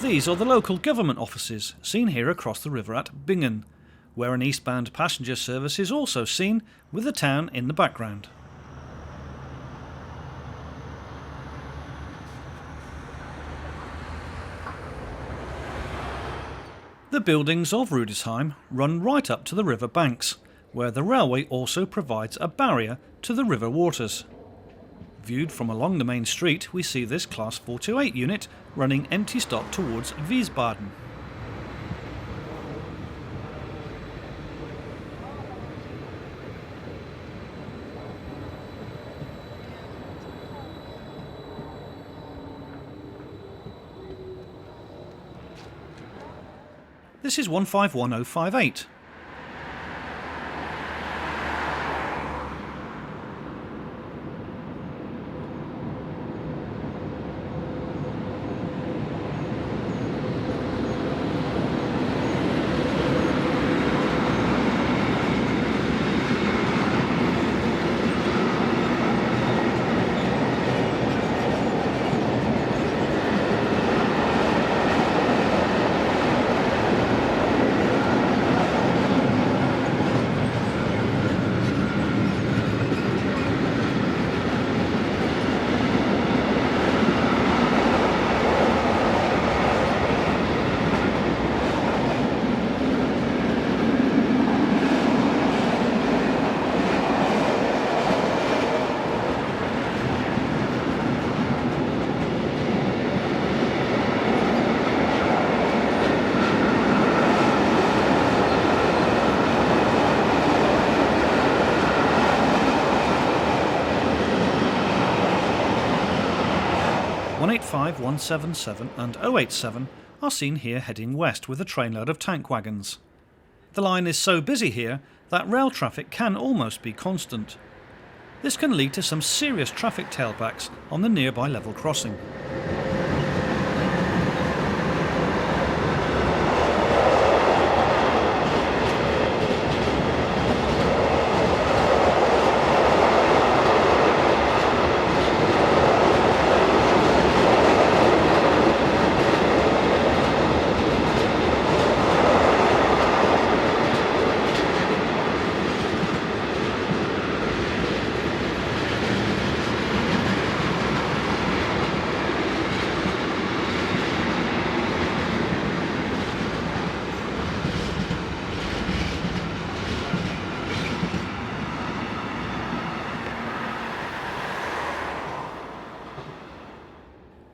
S1: These are the local government offices, seen here across the river at Bingen, where an eastbound passenger service is also seen, with the town in the background. The buildings of Rudisheim run right up to the river banks, where the railway also provides a barrier to the river waters. Viewed from along the main street, we see this Class 428 unit running empty stock towards Wiesbaden. This is 151058. .185, 177 and 087 are seen here heading west with a trainload of tank wagons. The line is so busy here that rail traffic can almost be constant. This can lead to some serious traffic tailbacks on the nearby level crossing.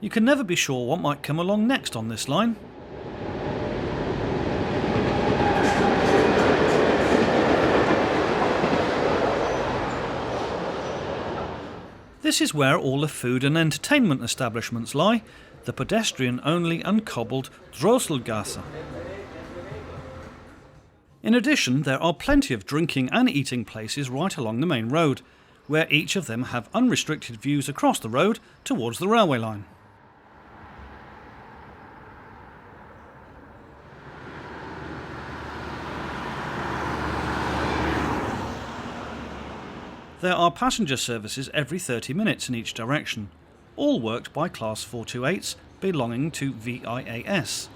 S1: You can never be sure what might come along next on this line. This is where all the food and entertainment establishments lie, the pedestrian-only and cobbled Drosselgasse. In addition, there are plenty of drinking and eating places right along the main road, where each of them have unrestricted views across the road towards the railway line. There are passenger services every 30 minutes in each direction, all worked by Class 428s belonging to VIAS.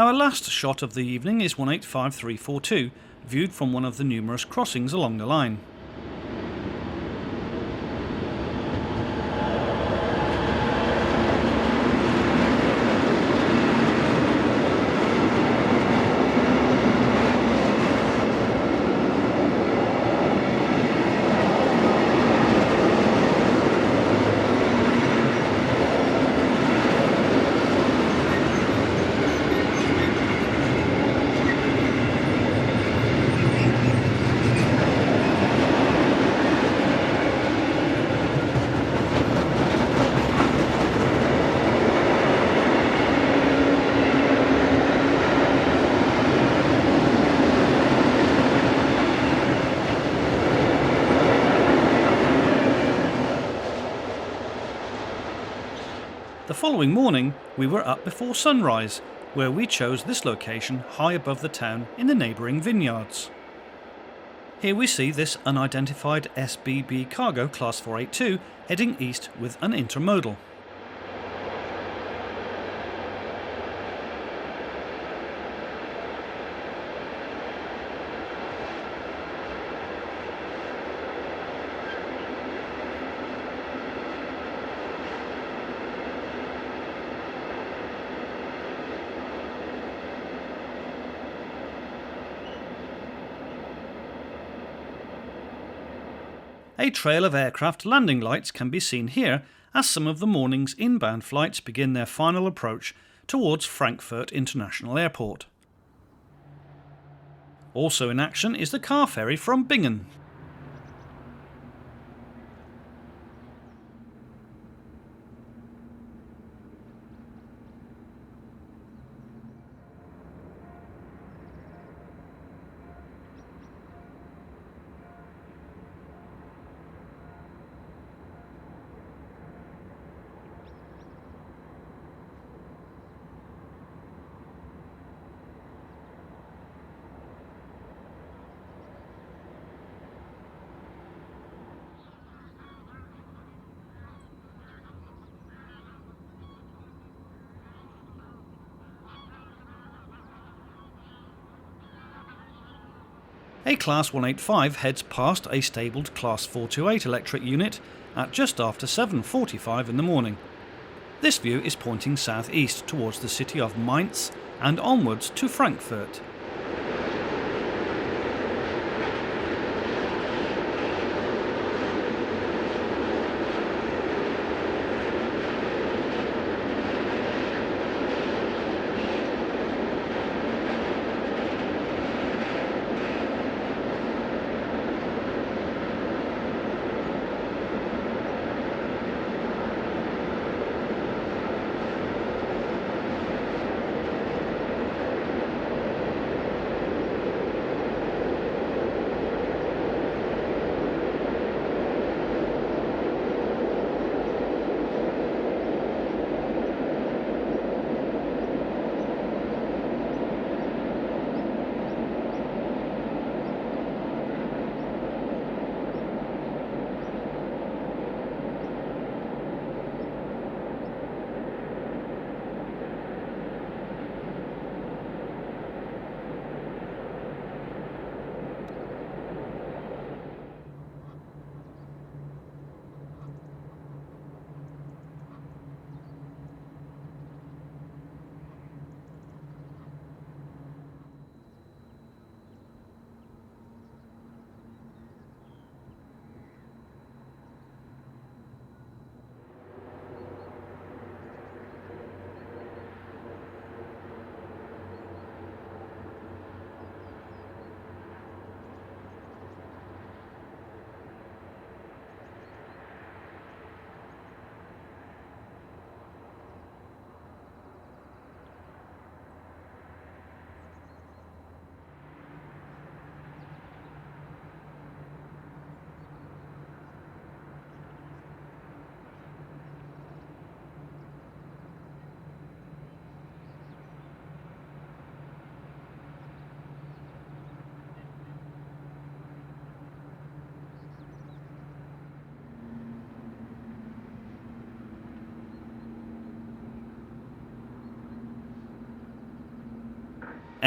S1: Our last shot of the evening is 185342, viewed from one of the numerous crossings along the line. The following morning, we were up before sunrise, where we chose this location high above the town in the neighbouring vineyards. Here we see this unidentified SBB cargo Class 482 heading east with an intermodal. A trail of aircraft landing lights can be seen here as some of the morning's inbound flights begin their final approach towards Frankfurt International Airport. Also in action is the car ferry from Bingen. A Class 185 heads past a stabled Class 428 electric unit at just after 7:45 in the morning. This view is pointing southeast towards the city of Mainz and onwards to Frankfurt.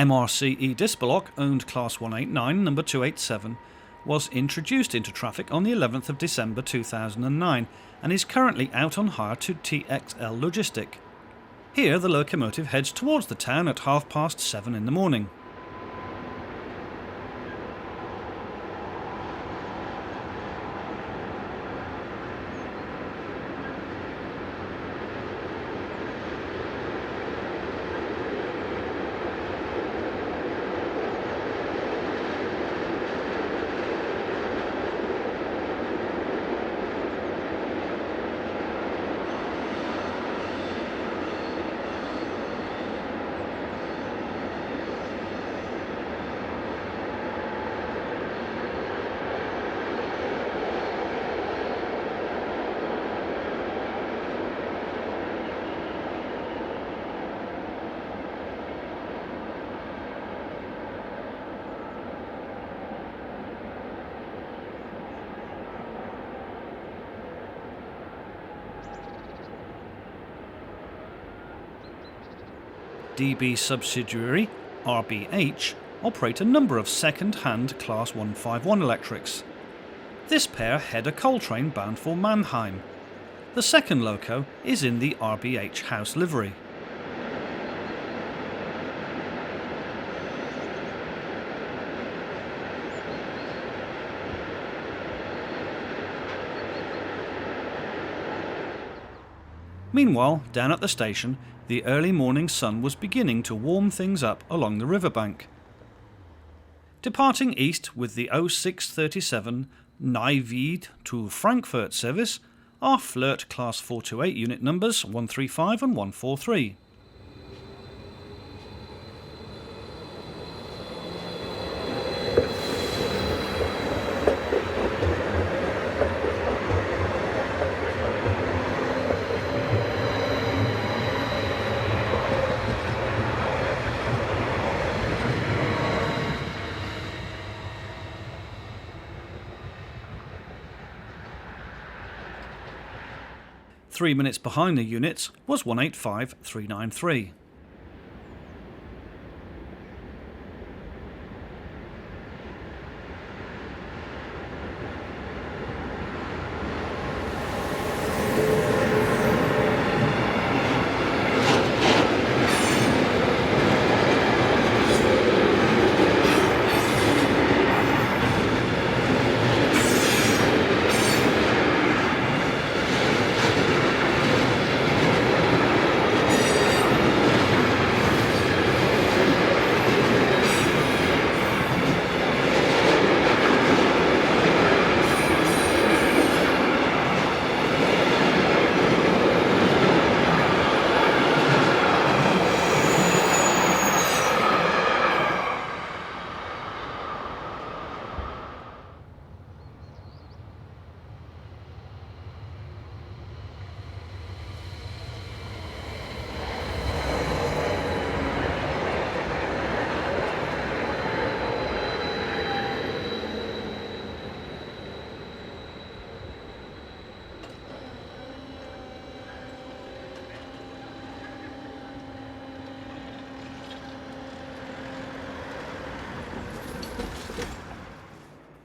S1: MRCE Dispolok, owned Class 189, number 287, was introduced into traffic on the 11th of December 2009 and is currently out on hire to TXL Logistic. Here the locomotive heads towards the town at 7:30 in the morning. DB subsidiary, RBH, operate a number of second-hand Class 151 electrics. This pair head a coal train bound for Mannheim. The second loco is in the RBH house livery. Meanwhile, down at the station, the early morning sun was beginning to warm things up along the riverbank. Departing east with the 0637 Nijvede to Frankfurt service are Flirt Class 428 unit numbers 135 and 143. Three minutes behind the units was 185393.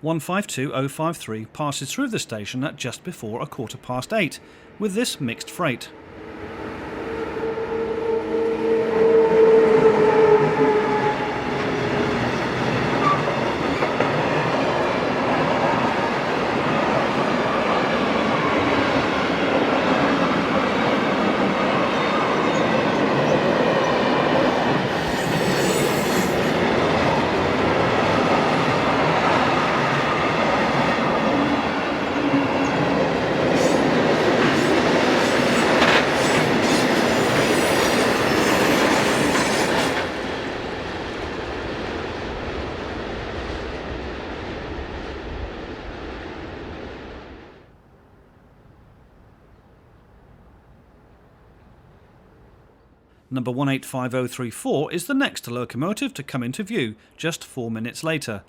S1: One 152.053 passes through the station at just before 8:15, with this mixed freight. Number 185034 is the next locomotive to come into view just 4 minutes later.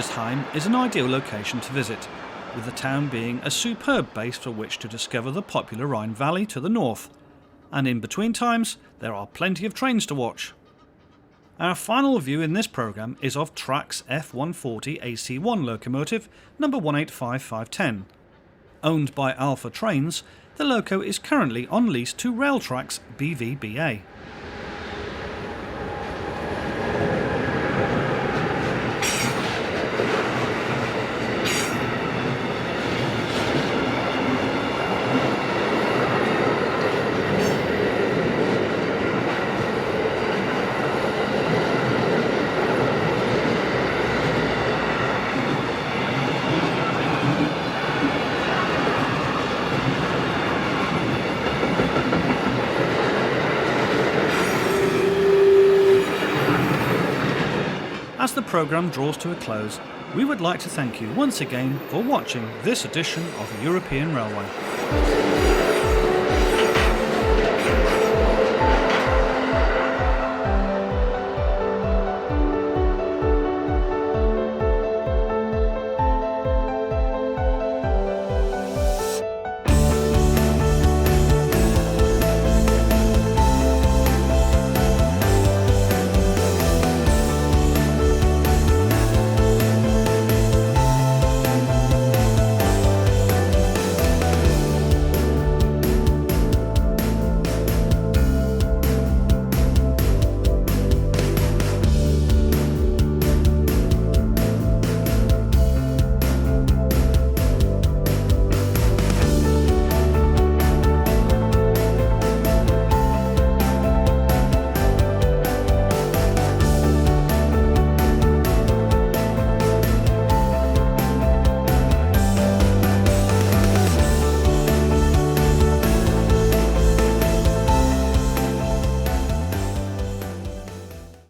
S1: Hildesheim is an ideal location to visit, with the town being a superb base for which to discover the popular Rhine Valley to the north, and in between times there are plenty of trains to watch. Our final view in this programme is of Trax F140 AC1 locomotive number 185510. Owned by Alpha Trains, the loco is currently on lease to Railtrax BVBA. As the programme draws to a close, we would like to thank you once again for watching this edition of European Railway.